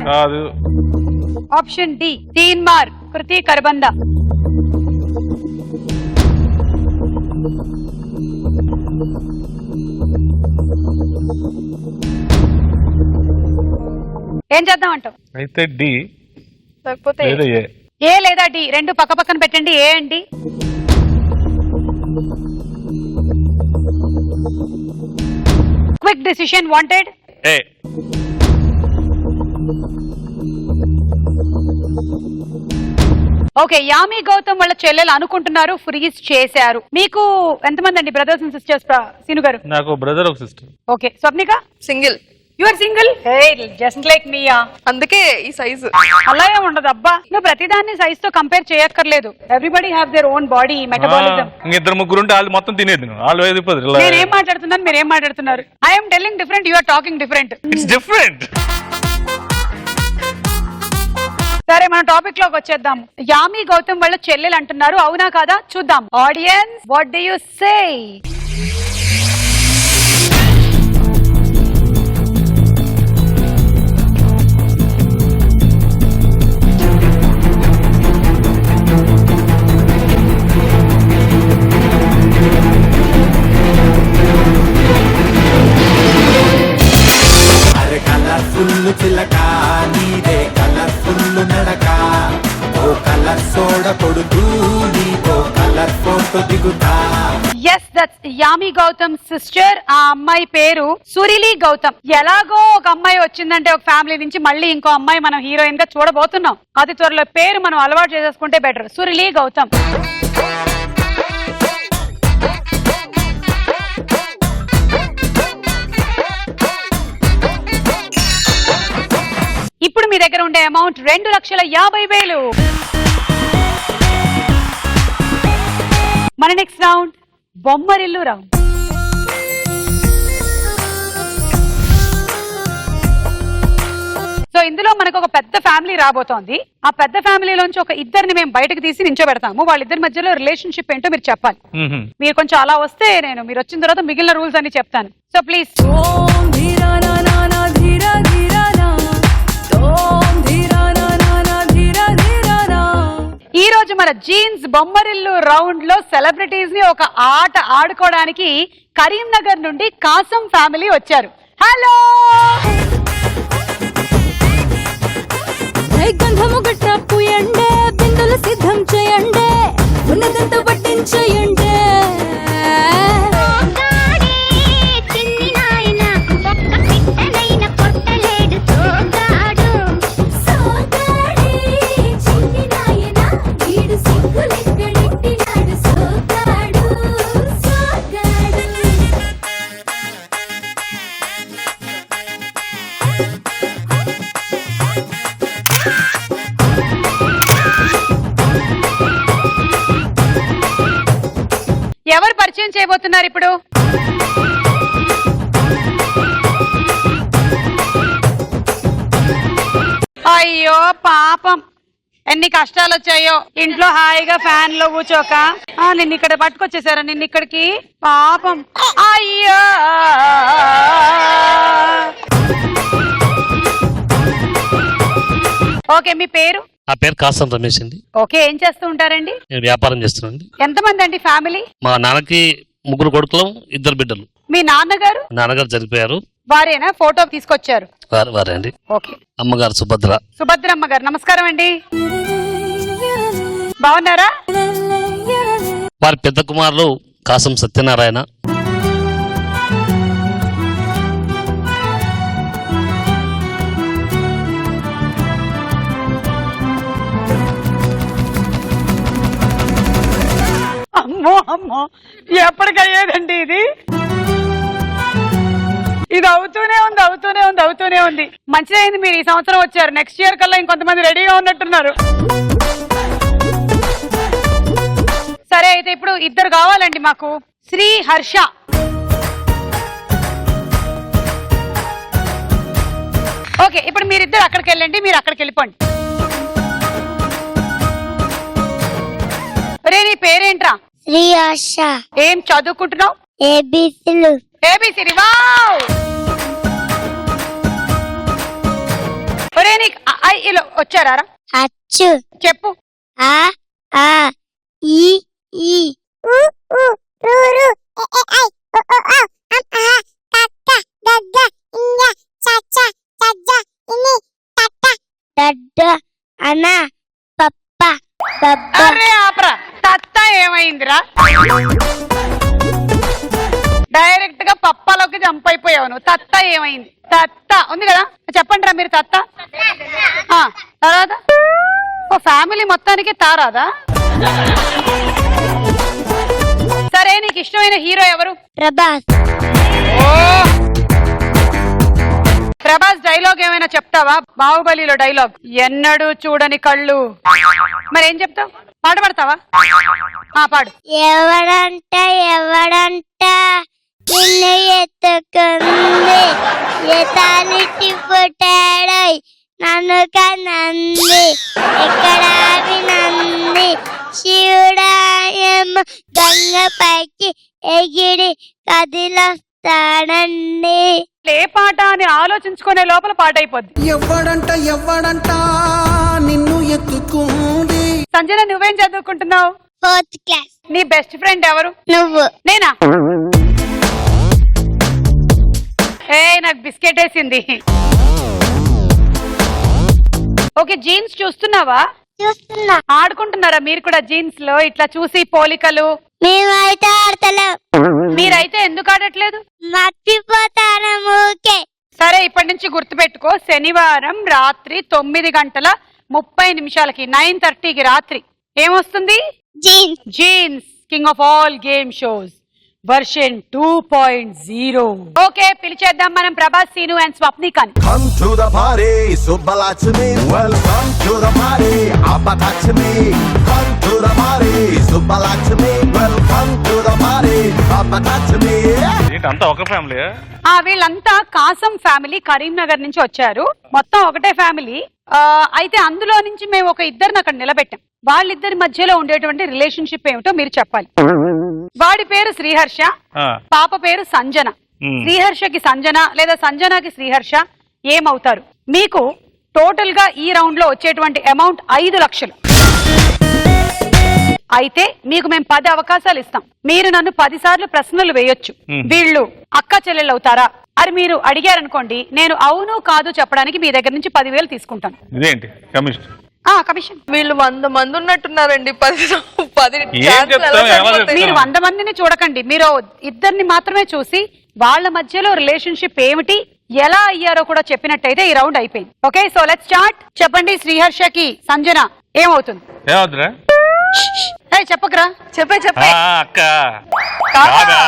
S6: కాదు,
S1: ఆప్షన్ డి తీన్మార్ కృతి కర్బంద, ఏం చేద్దాం అంటావు?
S6: అయితే డి
S5: లేకపోతే
S6: లేదా ఏ.
S1: ఏ లేదా డి రెండు పక్క పక్కన పెట్టండి. ఏ అండి. Quick decision wanted.
S6: A.
S1: Okay, Yami Gautam వాళ్ళ చెల్లెలు అనుకుంటున్నారు, ఫ్రీజ్ చేశారు. మీకు ఎంతమంది అండి బ్రదర్స్ అండ్ సిస్టర్స్? సీను గారు.
S6: నాకు బ్రదర్ ఒక sister.
S1: Okay, Swapnika
S5: single.
S1: You are single. Just like మీయా.
S5: అందుకే ఈ సైజు.
S1: అలాగే ఉండదు అబ్బా, నువ్వు ప్రతిదాన్ని సైజ్ తో కంపేర్ చేయక్కర్లేదు. Everybody have their own body metabolism.
S6: ఇద్దరు ముగ్గురు ఉంటే వాళ్ళు మొత్తం తినేది, వాళ్ళు అయిపోదు.
S1: నేనేం మాట్లాడుతున్నాను, మీరేం మాట్లాడుతున్నారు? I'm telling different, you are talking different.
S6: It's different.
S1: సరే, మన టాపిక్ లోకి వచ్చేద్దాం. యామి గౌతమ్ వాళ్ళ చెల్లెలు అంటున్నారు, అవునా కాదా చూద్దాం. Audience, what do you say?
S4: అరే కలర్ఫుల్ చిలక నీదే కలర్ఫుల్ నడక, ఓ కలర్ సోడ కొడుతూ నీతో కలర్ ఫోటో దిగుతా.
S1: Yes, that's Yami Gautam sister. ఆ అమ్మాయి పేరు సురిలి గౌతమ్. ఎలాగో ఒక అమ్మాయి వచ్చిందంటే ఒక ఫ్యామిలీ నుంచి, మళ్ళీ ఇంకో అమ్మాయి మనం హీరోయిన్ గా చూడబోతున్నాం. అది త్వరలో పేరు మనం అలవాటు చేసేసుకుంటే బెటర్. సురిలి గౌతమ్. ఇప్పుడు మీ దగ్గర ఉండే అమౌంట్ 2,50,000. మన next round Bommarillu round. So ఇందులో మనకు ఒక పెద్ద ఫ్యామిలీ రాబోతోంది. ఆ పెద్ద ఫ్యామిలీలోంచి ఒక ఇద్దరిని మేము బయటకు తీసి నించోబెడతాము. వాళ్ళిద్దరి మధ్యలో రిలేషన్షిప్ ఏంటో మీరు చెప్పాలి. మీరు కొంచెం అలా వస్తే మీరు వచ్చిన తర్వాత మిగిలిన రూల్స్ అన్ని చెప్తాను. So please. మన జీన్స్ బొమ్మరిల్లు రౌండ్ లో సెలబ్రిటీస్ ని ఒక ఆట ఆడుకోవడానికి కరీంనగర్ నుండి కాసం ఫ్యామిలీ వచ్చారు. హలో,
S9: గంధము గట్ట పూయండే, బిందులు సిద్ధం చేయండి, ఉన్నదంతా పట్టించేయండి.
S1: ఎవరు పరిచయం చేయబోతున్నారు ఇప్పుడు? అయ్యో పాపం, ఎన్ని కష్టాలు వచ్చాయో. ఇంట్లో హాయిగా ఫ్యాన్ లో కూర్చోక నిన్ను ఇక్కడ పట్టుకొచ్చేసారా? నిన్ను ఇక్కడికి పాపం. అయ్యో, ఓకే, మీ పేరు?
S10: నా పేరు కాసం రమేష్ అండి.
S1: ఓకే, ఏం చేస్తూ ఉంటారండి?
S10: నేను వ్యాపారం చేస్తున్నాండి.
S1: ఎంతమంది అండి ఫ్యామిలీ?
S10: మా నాన్నకి 3 కొడుకులు, 2 బిడ్డలు.
S1: మీ నాన్నగారు?
S10: నాన్నగారు చనిపోయారు.
S1: వారేనా ఫోటో తీసుకొచ్చారు?
S10: వారే అండి.
S1: ఓకే.
S10: అమ్మగారు సుభద్ర.
S1: సుభద్రమ్మ గారు, నమస్కారం అండి. బాగున్నారా?
S10: వారి పెద్ద కుమారులు కాసం సత్యనారాయణ.
S1: అమ్మో అమ్మో, ఎప్పటికయ్యేదండి ఇది? ఇది అవుతూనే ఉంది. మంచిదైంది మీరు ఈ సంవత్సరం వచ్చారు. నెక్స్ట్ ఇయర్ కల్లా ఇంకొంతమంది రెడీగా ఉన్నట్టున్నారు. సరే, అయితే ఇప్పుడు ఇద్దరు కావాలండి మాకు. శ్రీ హర్ష. ఓకే, ఇప్పుడు మీరిద్దరు అక్కడికి వెళ్ళండి, మీరు అక్కడికి వెళ్ళిపోండి. రే, నీ పేరేంట్రా?
S9: శ్రీ ఆశ.
S1: ఏం చదువుకుంటున్నావు?
S9: ఏబిసిలు.
S1: ఏబిసిడి. వావ్! ఒరే, నీకు ఇలా వచ్చారా?
S9: అచ్చు.
S1: చెప్పు.
S9: ఆ ఆ ఈ ఈ ఉ ఉ రు రు ఎ ఎ ఐ ఓ ఓ ఆ అం ఆ తత్త దద్ద ఇంగ చచ్చ చజ్జ ఇని తట్ట దడ్డ అన పప్ప బబ్బ.
S1: అరే ఆపరా, తత్త ఏమైందిరా? డైరెక్ట్ గా పప్పాలోకి జంప్ అయిపోయావు నువ్వు. తత్త ఏమైంది? తత్త ఉంది కదా, చెప్పండి రా మీరు. తత్త తర్వాత ఓ ఫ్యామిలీ మొత్తానికి తారాదా? సరే, నీకు ఇష్టమైన హీరో ఎవరు?
S9: ప్రభాస్.
S1: ప్రభాస్ డైలాగ్ ఏమైనా చెప్తావా? బాహుబలిలో డైలాగ్, ఎన్నడూ చూడని కళ్ళు. మరేం చెప్తావు? పాట పాడతావా? పాడు.
S9: ఎవడంట నిన్ను ఎత్తుకుంది, ఎతాలిటి పుట్టాడోయ్ నన్ను కనంది, ఎక్కడ వినంది, శివుడాయమ్మ గంగ పైకి ఎగిడి కదిలొస్తాడండి.
S1: ఏ పాట అని ఆలోచించుకునే లోపల పాట అయిపోద్ది.
S8: ఎవడంట నిన్ను ఎత్తుకుంది.
S1: సంజన, నువ్వేం చదువుకుంటున్నావు?
S9: 4th class.
S1: నీ బెస్ట్ ఫ్రెండ్ ఎవరు?
S9: నువ్వు.
S1: నేనా? నాకు బిస్కెట్ వేసింది. ఓకే, జీన్స్ చూస్తున్నావా?
S9: చూస్తున్నా.
S1: ఆడుకుంటున్నారా మీరు కూడా జీన్స్ లో? ఇట్లా చూసి పోలికలు.
S9: మేమైతే ఆడతలేం.
S1: మీరైతే ఎందుకు ఆడట్లేదు?
S9: మర్చిపోతాను ఊకే.
S1: సరే, ఇప్పటి నుంచి గుర్తుపెట్టుకో, శనివారం రాత్రి 9:30 9:30కి రాత్రి ఏమొస్తుంది?
S9: Genes.
S1: Genes, king of all game shows version 2.0. Okay, పిలిచేద్దాం మనం ప్రభాస్, సీను అండ్ స్వప్నికని.
S4: Come to the party, Subbalakshmi. Welcome to the party, Abbatachmi. Come to the party, Subbalakshmi. Welcome to the party, Abbatachmi.
S6: ఏంటి అంతా ఒక ఫ్యామిలీ?
S1: వీళ్ళంతా కాసం family, Karimnagar నుంచి వచ్చారు. మొత్తం ఒకటే ఫ్యామిలీ. అయితే అందులో నుంచి మేము ఒక ఇద్దరిని అక్కడ నిలబెట్టాం. వాళ్ళిద్దరి మధ్యలో ఉండేటువంటి రిలేషన్షిప్ ఏమిటో మీరు చెప్పాలి. వాడి పేరు శ్రీహర్ష, పాప పేరు సంజన. శ్రీహర్షకి సంజన లేదా సంజనకి శ్రీహర్ష ఏమవుతారు? మీకు టోటల్ గా ఈ రౌండ్ లో వచ్చేటువంటి అమౌంట్ 5 లక్షలు. అయితే మీకు మేము 10 అవకాశాలు ఇస్తాం. మీరు నన్ను 10 సార్లు ప్రశ్నలు వేయొచ్చు. వీళ్ళు అక్క చెల్లెళ్ళు అవుతారా అని మీరు అడిగారనుకోండి, నేను అవును కాదు చెప్పడానికి మీ దగ్గర నుంచి 10,000 తీసుకుంటాను.
S6: ఇదేంటి కమిషన్?
S1: కమిషన్.
S5: వీళ్ళు 100 మంది ఉన్నట్టున్నారండి. 10
S6: ఏం చెప్తావు? ఎలా చెప్తావు?
S1: మీరు 100 మందిని చూడకండి, మీరు ఇద్దరిని మాత్రమే చూసి వాళ్ళ మధ్యలో రిలేషన్షిప్ ఏమిటి, ఎలా అయ్యారో కూడా చెప్పినట్టయితే ఈ రౌండ్ అయిపోయింది. Okay, so let's start. చెప్పండి, శ్రీహర్షకి సంజన ఏమవుతుంది?
S6: ఏమవుతురా?
S1: చెప్పకరా.
S5: చెప్పే
S6: అక్క కాదా?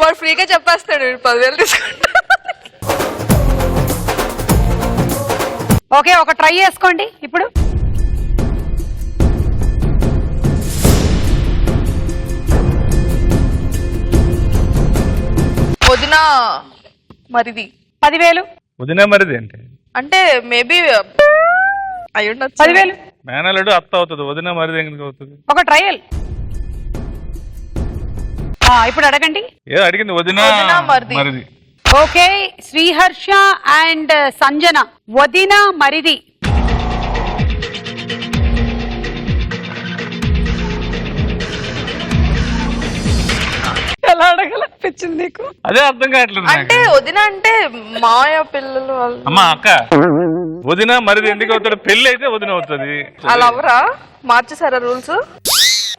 S5: వాడు ఫ్రీగా చెప్పేస్తాడు. 10,000 తీసుకుంటా.
S1: ఓకే, ఒక ట్రై చేసుకోండి ఇప్పుడు.
S5: వదిన మరిది
S1: 10,000.
S6: వదిన మరిది ఏంటి?
S5: అంటే మేబీ అయ్యుండొచ్చు.
S1: 10,000.
S6: మేనలుడు అత్త అవుతుంది, వదిన మరిది ఎందుకు అవుతుంది?
S1: ఒక ట్రయల్. ఇప్పుడు అడగండి.
S6: ఏదో అడిగింది, వదిన మరిది.
S1: ఓకే, శ్రీహర్ష అండ్ సంజన వదిన మరిది.
S3: ఎలా అడగాలనిపించింది నీకు?
S6: అదే అర్థం కావట్లేదు
S5: అంటే వదిన అంటే మాయ పిల్లలు వాళ్ళు.
S6: అమ్మా అక్క, వదిన మరిది ఎందుకు అవుతాడు? పెళ్లి అయితే వదిన అవుతుంది.
S5: అలా అవరా? మార్చేసారా రూల్స్?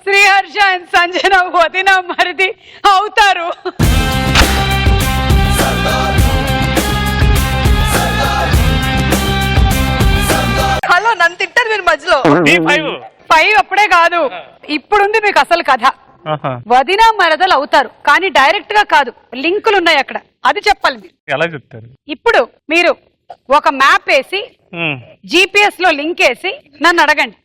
S3: శ్రీహర్ష అండ్ సంజన వదిన మరిది అవుతారు.
S5: హలో, నన్ను తింటారు మీరు మధ్యలో.
S1: 5 అప్పుడే కాదు, ఇప్పుడుంది మీకు అసలు కథ. వదిన మరదలు అవుతారు, కానీ డైరెక్ట్ గా కాదు, లింకులు ఉన్నాయి అక్కడ, అది చెప్పాలి మీరు.
S6: ఎలా చెప్తారు?
S1: ఇప్పుడు మీరు ఒక మ్యాప్ వేసి GPS లో లింక్ వేసి నన్ను అడగండి.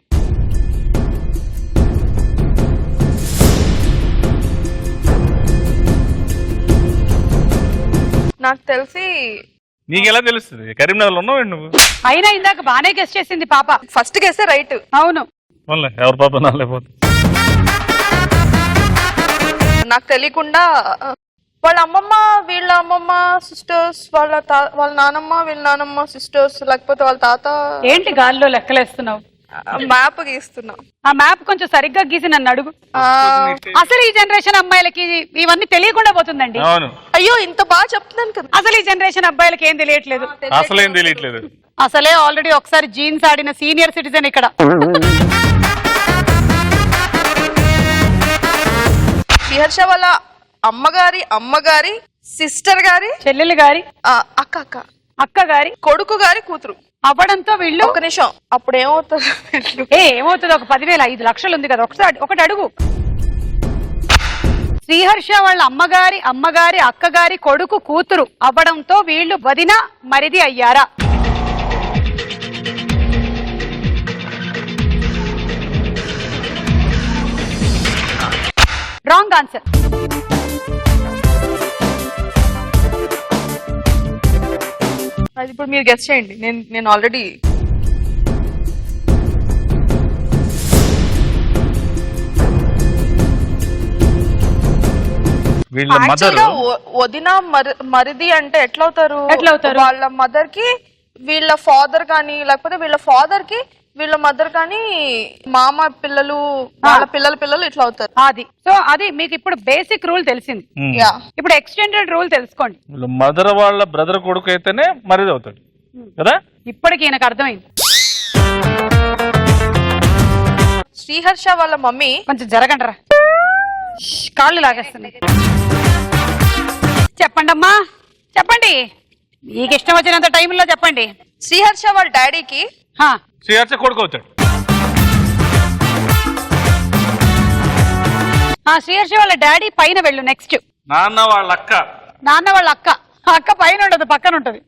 S5: నాకు తెలిసి
S6: నీకెలా తెలుస్తుంది? కరీంనగర్ లో ఉన్నావు నువ్వు.
S1: అయినా ఇందాక బానే గెస్ట్ చేసింది పాప.
S5: ఫస్ట్ గెస్తే రైట్.
S1: అవును,
S6: ఎవరి పాప నాలేపోతుంది.
S5: నాకు తెలియకుండా వాళ్ళ అమ్మమ్మ వీళ్ళ అమ్మమ్మ సిస్టర్స్, వాళ్ళ నానమ్మ వీళ్ళ నానమ్మ సిస్టర్స్, లేకపోతే వాళ్ళ తాత.
S1: ఏంటి గాల్లో లెక్కలేస్తున్నావు?
S5: మ్యాప్ గీస్తున్నా.
S1: ఆ మ్యాప్ కొంచెం సరిగ్గా గీసి నన్ను అడుగు. అసలు ఈ జనరేషన్ అమ్మాయిలకి ఇవన్నీ తెలియకుండా పోతుందండి.
S5: అయ్యో, ఇంత బాగా చెప్తున్నాను కదా.
S1: అసలు ఈ జనరేషన్ అబ్బాయిలకి ఏం తెలియట్లేదు.
S6: అసలేం తెలియట్లేదు.
S1: అసలే ఆల్రెడీ ఒకసారి జీన్స్ ఆడిన సీనియర్ సిటిజన్ ఇక్కడ.
S5: శ్రీహర్ష వాళ్ళ అమ్మగారి సిస్టర్ గారి
S1: చెల్లెలు గారి అక్క గారి
S5: కొడుకు గారి కూతురు
S1: అవ్వడంతో వీళ్ళు.
S5: ఒక నిమిషం, అప్పుడు ఏమవుతుంది?
S1: ఏమవుతుంది? ఒక 10,000 5 లక్షలు ఉంది కదా, ఒకటి అడుగు. శ్రీహర్ష వాళ్ళ అమ్మగారి అక్కగారి కొడుకు కూతురు అవ్వడంతో వీళ్ళు వదిన మరిది అయ్యారా? Wrong answer.
S5: అది ఇప్పుడు మీరు గెస్ చేయండి. నేను ఆల్రెడీ వదిన మరిది అంటే ఎట్లవుతారు? వాళ్ళ మదర్ కి వీళ్ళ ఫాదర్ కానీ, లేకపోతే వీళ్ళ ఫాదర్ కి వీళ్ళ మదర్ కానీ మామ పిల్లలు, వాళ్ళ పిల్లలు ఇట్లా అవుతారు.
S1: అది సో అది మీకు ఇప్పుడు బేసిక్ రూల్ తెలిసింది. ఇప్పుడు ఎక్స్టెండెడ్ రూల్ తెలుసుకోండి.
S6: మదర్ వాళ్ళ బ్రదర్ కొడుకు అయితేనే మరిది అవుతాడు కదా.
S1: ఇప్పటికి ఈయనకు అర్థమైంది.
S5: శ్రీహర్ష వాళ్ళ మమ్మీ.
S1: కొంచెం జరగండిరా, కాళ్ళు లాగేస్తుంది. చెప్పండి అమ్మా, చెప్పండి, మీకు ఇష్టం వచ్చినంత టైంలో చెప్పండి.
S5: శ్రీహర్ష వాళ్ళ డాడీకి
S6: శ్రీహర్ష కొడుకు అవుతాడు.
S1: శ్రీహర్ష వాళ్ళ డాడీ పైన వెళ్ళు. నెక్స్ట్
S6: నాన్న వాళ్ళ
S1: అక్క పైన ఉండదు, పక్కన ఉంటది.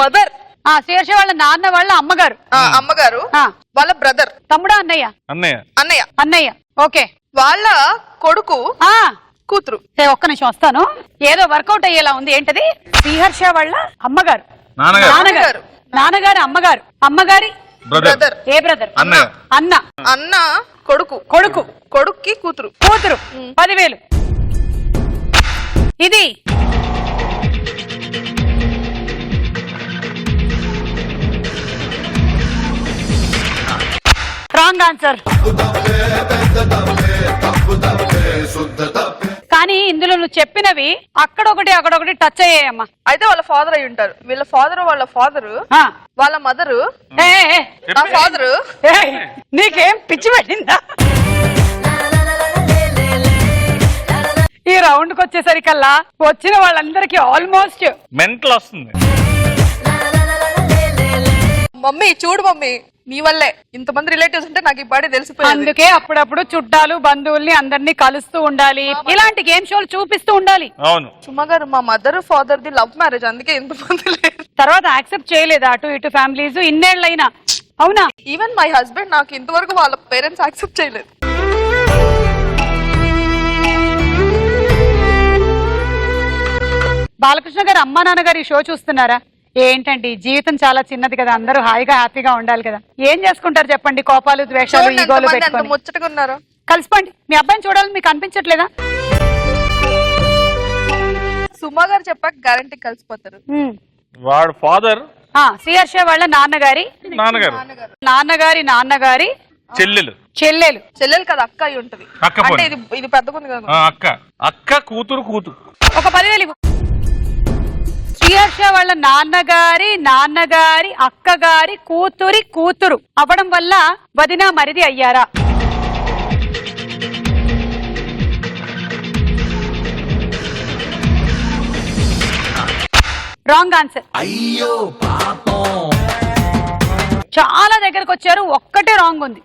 S5: మదర్.
S1: శ్రీహర్ష వాళ్ళ నాన్న వాళ్ళ
S5: అమ్మగారు వాళ్ళ బ్రదర్.
S1: తమ్ముడా? అన్నయ్య. ఓకే,
S5: వాళ్ళ కొడుకు కూతురు.
S1: ఒక్క నిమిషం వస్తాను, ఏదో వర్కౌట్ అయ్యేలా ఉంది. ఏంటది? శ్రీహర్ష వాళ్ళ అమ్మగారు నాన్నగారు అమ్మగారి
S5: బ్రదర్.
S1: ఏ బ్రదర్? అన్న కొడుక్కి కూతురు 10,000. ఇది రాంగ్ ఆన్సర్. కానీ ఇందులో నువ్వు చెప్పినవి అక్కడొకటి టచ్ అయ్యాయమ్మా.
S5: అయితే వాళ్ళ ఫాదర్ అయి ఉంటారు. వీళ్ళ ఫాదర్ వాళ్ళ ఫాదర్
S1: ఆ.
S5: వాళ్ళ మదరు
S1: ఏ, ఏ,
S5: నా ఫాదర్.
S1: ఏ, నీకేం పిచ్చి పెట్టిందా? ఈ రౌండ్ కి వచ్చేసరికల్లా వచ్చిన వాళ్ళందరికీ ఆల్మోస్ట్
S6: మెంటల్ వస్తుంది.
S5: మమ్మీ చూడు మమ్మీ, నీ వల్లే ఇంతమంది రిలేటివ్స్ ఉంటే నాకు ఈ పాటే తెలిసిపోయింది.
S1: అందుకే అప్పుడప్పుడు చుట్టాలు బంధువుల్ని అందరినీ కలుస్తూ ఉండాలి, ఇలాంటి గేమ్ షోలు చూపిస్తూ ఉండాలి.
S6: అవును.
S5: సుమ గారు మా mother father the love marriage, అందుకే ఇంతమంది లేరు.
S1: తర్వాత యాక్సెప్ట్ చేయలేదు అటు ఇటు ఫ్యామిలీస్ ఇన్నేళ్ళైనా. అవునా?
S5: ఈవెన్ మై హస్బెండ్ నాకు ఇంతవరకు వాళ్ళ పేరెంట్స్ యాక్సెప్ట్ చేయలేదు.
S1: బాలకృష్ణ గారు అమ్మా నాన్నగారు ఈ షో చూస్తున్నారా? ఏంటండి జీవితం చాలా చిన్నది కదా, అందరూ హాయిగా హ్యాపీగా ఉండాలి కదా. ఏం చేసుకుంటారు చెప్పండి? కోపాలు ద్వేషాలు
S5: చూడండి
S1: ఈగోలు
S5: ఎంతమంది ఎంత
S1: పెట్టుకొని.
S5: ముచ్చటగా ఉన్నారో.
S1: కలిసిపోండి. మీ అబ్బాయిని చూడాలని మీకు అనిపించట్లేదా?
S5: సుమ గారు చెప్పాక గ్యారంటీ కలిసిపోతారు.
S6: వాడు ఫాదర్
S1: శ్రీహర్ష వాళ్ళ నాన్నగారి నాన్నగారి చెల్లెలు
S5: కదా అక్క అయి ఉంటది. అంటే ఇది పెద్దగుంది కదా.
S6: అక్క కూతురు.
S1: ఒక 10,000 ఇవ్వు. శ్రీహర్ష వాళ్ళ నాన్నగారి అక్కగారి కూతురు అవ్వడం వల్ల వదిన మరిది అయ్యారా? Wrong answer.
S8: అయ్యో పాపం.
S1: చాలా దగ్గరకు వచ్చారు, ఒక్కటే రాంగ్ ఉంది.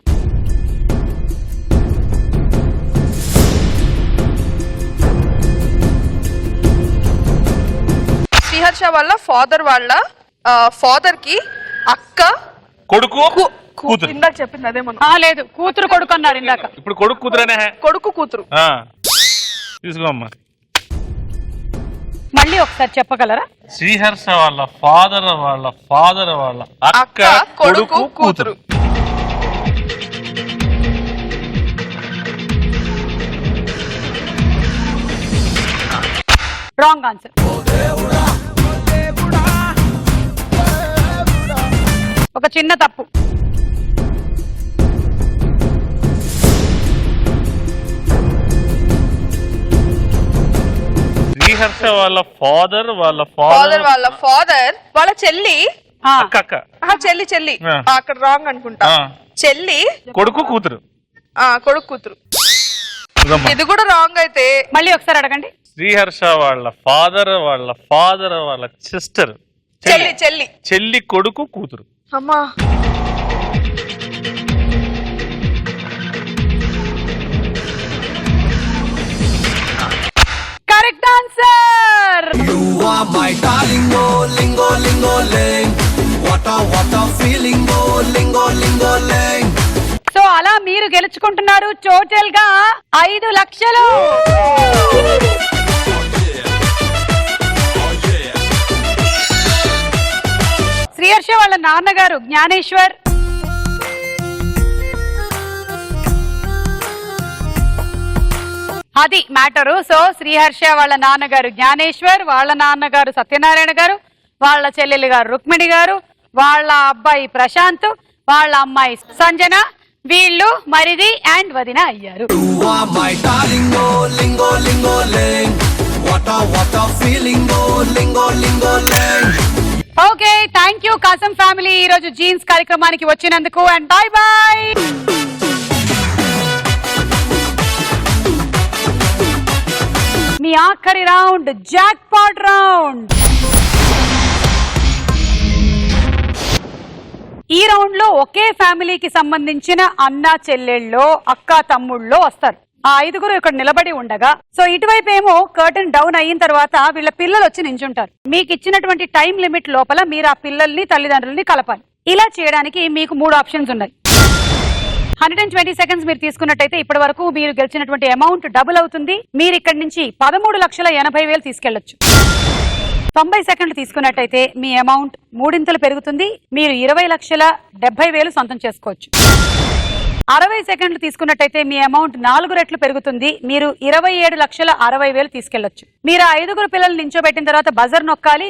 S5: శ్రీహర్ష వాళ్ళ ఫాదర్ కి అక్క
S6: కొడుకు కూతురు.
S5: ఇందాక చెప్పింది అదే మనం.
S1: లేదు, కూతురు కొడుకు అన్నారు ఇందాక.
S6: ఇప్పుడు కొడుకు కూతురేనే.
S5: కొడుకు కూతురు.
S6: తీసుకోమ్మా.
S1: మళ్ళీ ఒకసారి చెప్పగలరా?
S6: శ్రీహర్ష వాళ్ళ ఫాదర్ వాళ్ళ అక్క కొడుకు కూతురు.
S1: Wrong answer. ఒక చిన్న తప్పు.
S6: శ్రీహర్ష వాళ్ళ ఫాదర్
S5: వాళ్ళ చెల్లి
S6: అక్క.
S5: చెల్లి అక్కడ రాంగ్ అనుకుంటా. చెల్లి
S6: కొడుకు కూతురు.
S5: ఇది కూడా రాంగ్ అయితే.
S1: మళ్ళీ ఒకసారి అడగండి.
S6: శ్రీహర్ష వాళ్ళ ఫాదర్ వాళ్ళ సిస్టర్ చెల్లి కొడుకు కూతురు.
S5: అమ్మా
S1: correct answer.
S8: You are my darling, oh lingo lingo ling. What a feeling, oh lingo lingo ling.
S1: So అలా మీరు గెలుచుకుంటున్నారు టోటల్ గా 5 లక్షలు. శ్రీహర్ష వాళ్ళ నాన్నగారు జ్ఞానేశ్వర్, అది మ్యాటరు. సో శ్రీహర్ష వాళ్ళ నాన్నగారు జ్ఞానేశ్వర్, వాళ్ళ నాన్నగారు సత్యనారాయణ గారు, వాళ్ళ చెల్లెలు గారు రుక్మిణి గారు, వాళ్ళ అబ్బాయి ప్రశాంత్, వాళ్ళ అమ్మాయి సంజన, వీళ్ళు మరిది అండ్ వదిన అయ్యారు.
S8: You are my darling, oh lingo lingo ling. What a feeling, oh lingo lingo ling.
S1: Okay, thank you కాసం ఫ్యామిలీ ఈ రోజు జీన్స్ కార్యక్రమానికి వచ్చినందుకు అండ్ బాయ్ బాయ్. మీ ఆఖరి రౌండ్ జాక్ పాట్ రౌండ్. ఈ రౌండ్ లో ఒకే ఫ్యామిలీకి సంబంధించిన అన్న చెల్లెళ్ళో అక్క తమ్ముళ్ళో వస్తారు. ఆ 5గురు ఇక్కడ నిలబడి ఉండగా, సో ఇటువైపు ఏమో కర్టన్ డౌన్ అయిన తర్వాత వీళ్ళ పిల్లలు వచ్చి నించుంటారు. మీకు ఇచ్చినటువంటి టైం లిమిట్ లోపల మీరు ఆ పిల్లల్ని తల్లిదండ్రుల్ని కలపాలి. ఇలా చేయడానికి మీకు 3 ఆప్షన్స్ ఉన్నాయి. 120 సెకండ్స్ మీరు తీసుకున్నట్టయితే ఇప్పటి వరకు మీరు గెలిచినటువంటి అమౌంట్ డబుల్ అవుతుంది. మీరు ఇక్కడి నుంచి 13,80,000 తీసుకెళ్లొచ్చు. 90 సెకండ్లు తీసుకున్నట్టయితే మీ అమౌంట్ 3 ఇంతలు పెరుగుతుంది. మీరు 20,70,000 సొంతం చేసుకోవచ్చు. 60 సెకండ్లు తీసుకున్నట్టయితే మీ అమౌంట్ 4 రెట్లు పెరుగుతుంది. మీరు 27,60,000 తీసుకెళ్లొచ్చు. మీరు ఆ 5గురు పిల్లలు నించోబెట్టిన తర్వాత బజర్ నొక్కాలి.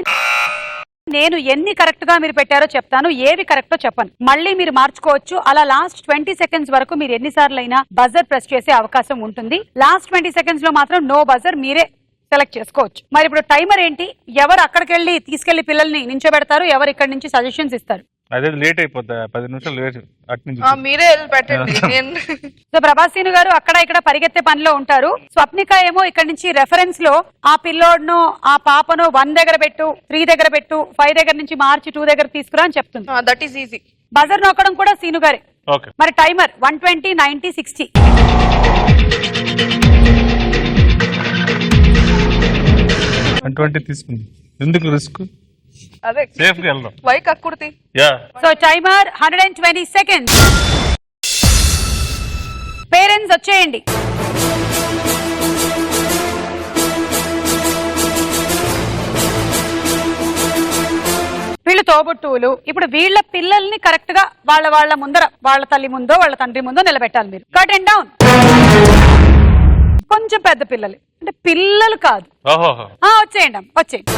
S1: నేను ఎన్ని కరెక్ట్ గా మీరు పెట్టారో చెప్తాను, ఏవి కరెక్టో చెప్పను. మళ్ళీ మీరు మార్చుకోవచ్చు. అలా లాస్ట్ 20 సెకండ్స్ వరకు మీరు ఎన్నిసార్లు అయినా బజర్ ప్రెస్ చేసే అవకాశం ఉంటుంది. లాస్ట్ 20 సెకండ్స్ లో మాత్రం నో బజర్, మీరే సెలెక్ట్ చేసుకోవచ్చు. మరి ఇప్పుడు టైమర్ ఏంటి? ఎవరు అక్కడికి వెళ్ళి తీసుకెళ్లి పిల్లల్ని నించోబెడతారు, ఎవరు ఇక్కడ నుంచి సజెషన్స్ ఇస్తారు?
S6: అదే లేట్ అయిపోద్ది, 10 నిమిషాలు లేట్ అటు నుంచి.
S5: మీరే వెళ్ళి పెట్టండి.
S1: సో ప్రభాసీను గారు అక్కడ ఇక్కడ పరిగెత్తే పనిలో ఉంటారు. స్వప్నిక ఏమో ఇక్కడ నుంచి రెఫరెన్స్ లో ఆ పిల్లోడ్ను ఆ పాపను 1 దగ్గర పెట్టు, 3 దగ్గర పెట్టు, 5 దగ్గర నుంచి మార్చి 2 దగ్గర తీసుకురా అని చెప్తుంది.
S5: That is easy.
S1: బజర్ నొక్కడం కూడా సీను గారే.
S6: ఓకే.
S1: మరి టైమర్ 120, 90, 60.
S6: 120 తీసుకుంది. ఎందుకు రిస్క్?
S5: అదే
S6: సేఫ్ గా వెళ్దాం.
S5: వై కక్కుర్తి.
S6: Yeah.
S1: So timer 120 seconds. Parents వచ్చేయండి. వీళ్ళు తోబుట్టువులు. ఇప్పుడు వీళ్ళ పిల్లల్ని కరెక్ట్ గా వాళ్ళ ముందర, వాళ్ళ తల్లి ముందో వాళ్ళ తండ్రి ముందో నిలబెట్టాలి మీరు. Curtain down. కొంచెం పెద్ద పిల్లలు, అంటే పిల్లలు కాదు. వచ్చేయండి, వచ్చేయండి.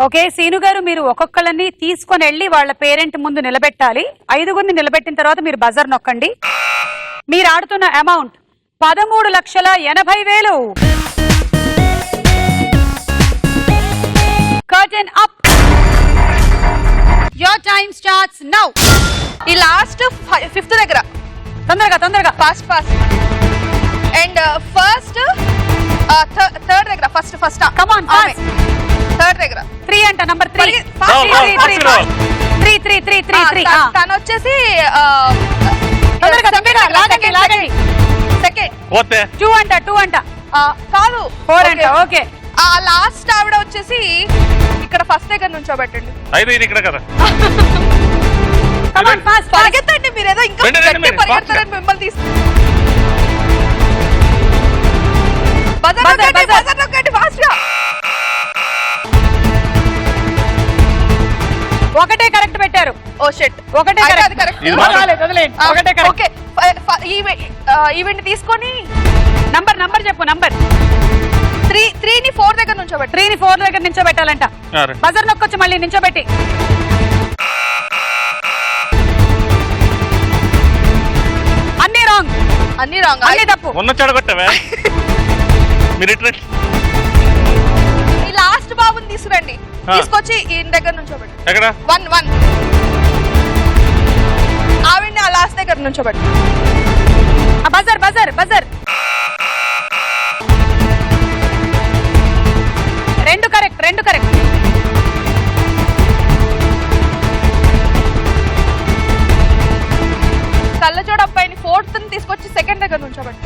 S1: ఓకే సీను గారు, మీరు ఒక్కొక్కళ్ళని తీసుకొని వెళ్ళి వాళ్ళ పేరెంట్ ముందు నిలబెట్టాలి. 5గురిని నిలబెట్టిన తర్వాత మీరు బజర్ నొక్కండి. మీరు ఆడుతున్న amount 13,80,000. Curtain up. Your time starts now.
S5: ఈ లాస్ట్ 5th దగ్గర
S1: తొందరగా
S5: ఫాస్ట్ అండ్ ఫస్ట్ 3rd దగ్గర first
S1: come on fast.
S5: 3rd దగ్గర
S1: 3 అంట, నంబర్ 3. 3.
S5: తను వచ్చేసి
S1: తొందరగా లాగండి.
S5: సెకండ్.
S1: 2 అంట.
S5: కాదు
S1: 4 అంట. ఓకే.
S5: ఆ లాస్ట్ ఆవిడ వచ్చేసి ఇక్కడ ఫస్ట్ దగ్గర నుంచోబెట్టండి.
S6: ఇక్కడ కదా.
S5: పరిగెత్తండి, మీరేదో ఇంకా పరిగెత్తారని మిమ్మల్ని తీసుకు. బజర్ నొక్కండి ఫాస్ట్ గా.
S1: ఒకటే కరెక్ట్ పెట్టారు.
S5: Oh shit.
S1: ఒకటే కరెక్ట్. ఒకటే కరెక్ట్.
S5: ఓకే. ఈవెంట్ తీసుకొని
S1: నంబర్ చెప్పు. నంబర్
S5: 3 ని 4 దగ్గర నుంచోబెట్టి.
S1: 3 ని 4 దగ్గర నించోబెట్టాలంట. బజర్ నొక్కొచ్చు మళ్ళీ నించోబెట్టి. అన్ని రాంగ్. అన్ని తప్పు.
S6: ఉన్న చెడగొట్టవే.
S5: ఈ లాస్ట్ బాబుని తీసుకురండి, తీసుకొచ్చి ఈయన దగ్గర నుంచోబెట్టి.
S6: ఎక్కడ?
S5: 1 ఆవిడ్ని ఆ లాస్ట్ దగ్గర నుంచోబెట్టి.
S1: బజర్. 2 కరెక్ట్.
S5: కళ్ళజోడు అబ్బాయిని 4th ని తీసుకొచ్చి 2nd దగ్గర నుంచోబెట్టి.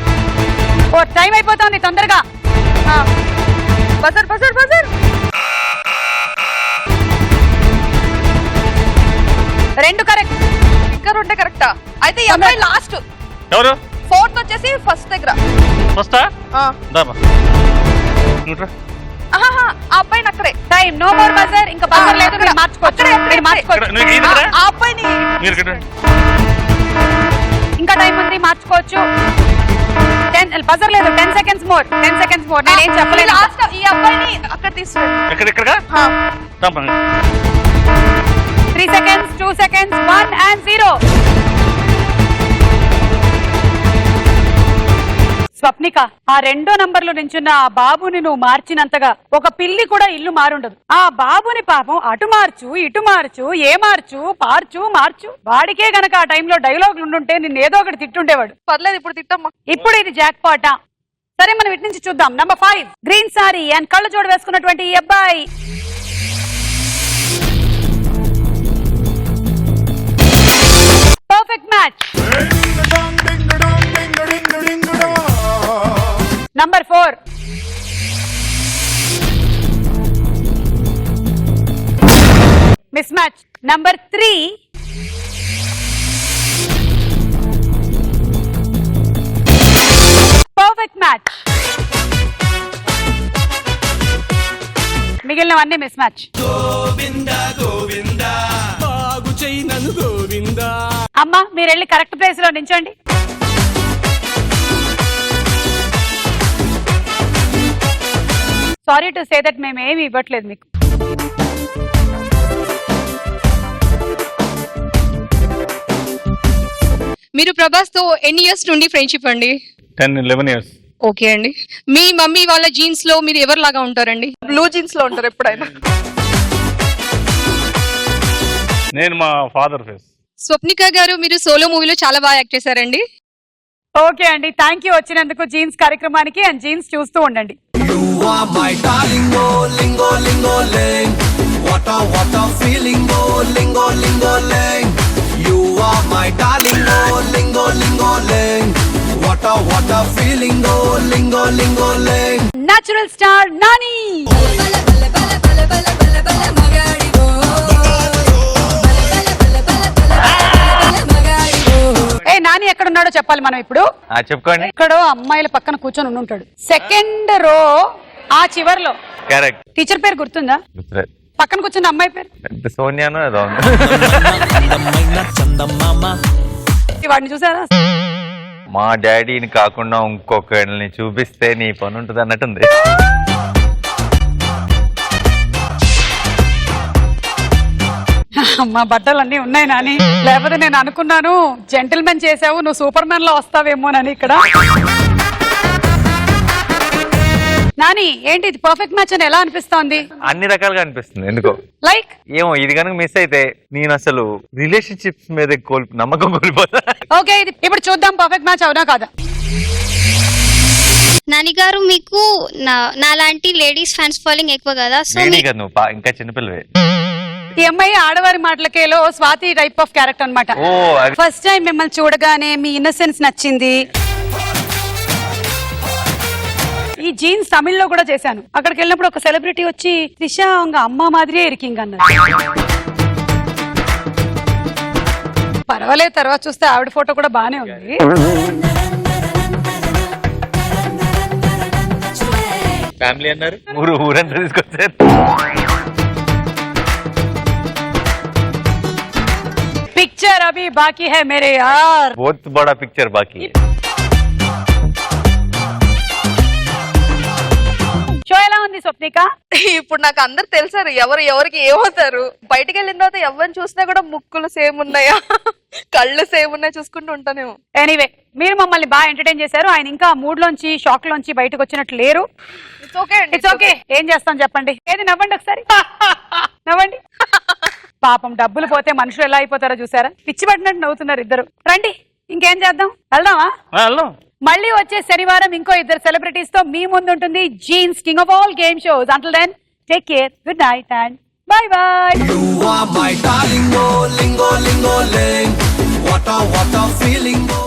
S1: ఓ టైం అయిపోతుంది, తొందరగా.
S5: బజర్.
S1: 2 కరెక్ట్.
S5: ఇంకా 2 కరెక్టా? అయితే ఈ అబ్బాయి లాస్ట్.
S6: ఎవరు?
S5: 4th వచ్చేసి ఫస్ట్ దగ్గర.
S6: ఫస్టా?
S5: ఆ అబ్బాయిని అక్కడే.
S1: Time no more buzzer. ఇంకా బజర్ లేదు, మీరు మార్చుకోవచ్చు.
S5: ఆ అబ్బాయిని
S1: ఇంకా టైం ఉంది, మార్చుకోవచ్చు. బజర్ లేదు. 10 సెకండ్స్ మోర్. నేనేం చెప్పలేదు.
S5: లాస్ట్ ఈ అబ్బాయిని అక్కడ తీసుకురండి.
S6: ఇక్కడ
S1: 3 సెకండ్స్, 2 సెకండ్స్, 1 and 0. స్వప్నిక, ఆ 2వ నంబర్లో నించున్న ఆ బాబుని నువ్వు మార్చినంతగా ఒక పిల్లి కూడా ఇల్లు మారుండదు. ఆ బాబుని పాపం అటు మార్చు, ఇటు మార్చు, మార్చు. వాడికే గనక ఆ టైంలో డైలాగులు ఉండుంటే నిన్ను ఏదో ఒకటి తిట్టుండేవాడు.
S5: పర్లేదు, ఇప్పుడు తిట్టమ్మా.
S1: ఇప్పుడు ఇది జాక్ పాటా. సరే, మనం ఇటు నుంచి చూద్దాం. నంబర్ 5 గ్రీన్ సారీ అండ్ కళ్ళజోడు వేసుకున్నటువంటి ఈ అబ్బాయి. Perfect match. Number 4 miss match. Number 3 perfect match. మిగిలినవన్నీ మిస్ మ్యాచ్. అమ్మా, మీరు వెళ్ళి కరెక్ట్ ప్లేస్ లో నించోండి. సారీ టు సే దట్ మేము ఏమి ఇవ్వట్లేదు మీకు.
S11: మీరు ప్రభాస్ తో ఎన్ని ఇయర్స్ నుండి ఫ్రెండ్షిప్ అండి?
S6: 10-11 years.
S11: ఓకే అండి. మీ మమ్మీ వాళ్ళ జీన్స్ లో మీరు ఎవరిలాగా ఉంటారండి?
S5: బ్లూ జీన్స్ లో ఉంటారు ఎప్పుడైనా.
S6: నేను మా ఫాదర్ ఫేస్.
S11: స్వప్నిక గారు మీరు సోలో మూవీలో చాలా బాగా యాక్ట్ చేశారండి.
S1: ఓకే అండి, థ్యాంక్ యూ వచ్చినందుకు జీన్స్ కార్యక్రమానికి. అండ్ జీన్స్ చూస్తూ ఉండండి.
S8: You are my darling, oh, lingo, lingo, ling. What a feeling, oh, lingo, lingo, ling. You are my darling, oh, lingo, lingo, ling. What a feeling, oh, lingo, lingo, ling.
S1: Natural star Nani. ఏ నాని ఎక్కడున్నాడో చెప్పాలి మనం ఇప్పుడు.
S6: చెప్పుకోండి.
S1: ఎక్కడో అమ్మాయిల పక్కన కూర్చొని ఉంటాడు, సెకండ్ రో ఆ చివర్లో.
S6: కరెక్ట్.
S1: టీచర్ పేరు గుర్తుందా? పక్కన కూర్చున్న అమ్మాయి పేరు
S6: సోనియాను ఏదో ఉంది.
S1: వాడిని చూసారా?
S6: మా డాడీని కాకుండా ఇంకొకరిని చూపిస్తే నీ పని ఉంటుంది అన్నట్టుంది.
S1: మా బట్టలన్నీ ఉన్నాయి నాని, లేకపోతే నేను అనుకున్నాను జెంటిల్మెన్ చేసావు, నువ్వు సూపర్ మ్యాన్ లో వస్తావేమోనని. ఇక్కడ నాని ఏంటి ఇది పర్ఫెక్ట్ మ్యాచ్ అని ఎలా అనిపిస్తోంది?
S6: అన్ని రకాలుగా అనిపిస్తుంది. ఎందుకో
S1: లైక్
S6: ఏమో ఇది కనుక మిస్ అయితే నేను అసలు రిలేషన్షిప్స్ మీద నమ్మకం కోల్పోతా.
S1: ఓకే, ఇది ఇప్పుడు చూద్దాం పర్ఫెక్ట్ మ్యాచ్ అవునా కాదా.
S9: నానిగారు మీకు నాలాంటి లేడీస్ ఫ్యాన్స్ ఫాలోయింగ్ ఎక్కువ కదా, సో
S6: నువ్వు ఇంకా చిన్నపిల్లవే.
S1: ఈ అమ్మాయి ఆడవారి మాటలకేలో స్వాతి టైప్ ఆఫ్ క్యారెక్టర్ అన్నమాట. ఫస్ట్ టైం మిమ్మల్ని చూడగానే మీ ఇన్నసెన్స్ నచ్చింది. ఈ జీన్స్ తమిళ్లో కూడా చేశాను. అక్కడికి వెళ్ళినప్పుడు ఒక సెలబ్రిటీ వచ్చి త్రిష ఉங்க అమ్మ మాదిరియే ఇరికింగ్ అన్నారు. పర్వాలేదు, తర్వాత చూస్తే ఆవిడ ఫోటో కూడా బానే ఉంది.
S6: ఫ్యామిలీ అన్నారు, ఊరంతా తీసుకొచ్చారు.
S1: पिक्चर अभी बाकी है मेरे यार,
S6: बहुत बड़ा पिक्चर बाकी है.
S1: షో ఎలా ఉంది స్వప్నిక?
S5: ఇప్పుడు నాకు అందరు తెలుసారు ఎవరికి ఏమవుతారు. బయటికి వెళ్ళిన తర్వాత ఎవరిని చూసినా కూడా ముక్కులు సేమ్ ఉన్నాయా, కళ్ళు సేమ్ ఉన్నాయా చూసుకుంటూ ఉంటానేమో.
S1: ఎనీవే, మీరు మమ్మల్ని బాగా ఎంటర్టైన్ చేశారు. ఆయన ఇంకా మూడ్ లోంచి షాక్ లోంచి బయటకు వచ్చినట్లు లేరు.
S5: ఇట్స్ ఓకే అండి,
S1: ఇట్స్ ఓకే. ఏం చేస్తాం చెప్పండి? ఏది నవ్వండి ఒకసారి, నవ్వండి. పాపం డబ్బులు పోతే మనుషులు ఎలా అయిపోతారో చూసారా? పిచ్చి పట్టినట్టు నవ్వుతున్నారు ఇద్దరు. రండి ఇంకేం చేద్దాం, వెళ్దామా? మళ్ళీ వచ్చే శనివారం ఇంకో ఇద్దరు సెలబ్రిటీస్ తో మీ ముందు ఉంటుంది Genes, king of all game shows. Until then take care, good night and bye bye.
S8: You are my darling, oh, lingo, lingo, ling. What a feeling, oh.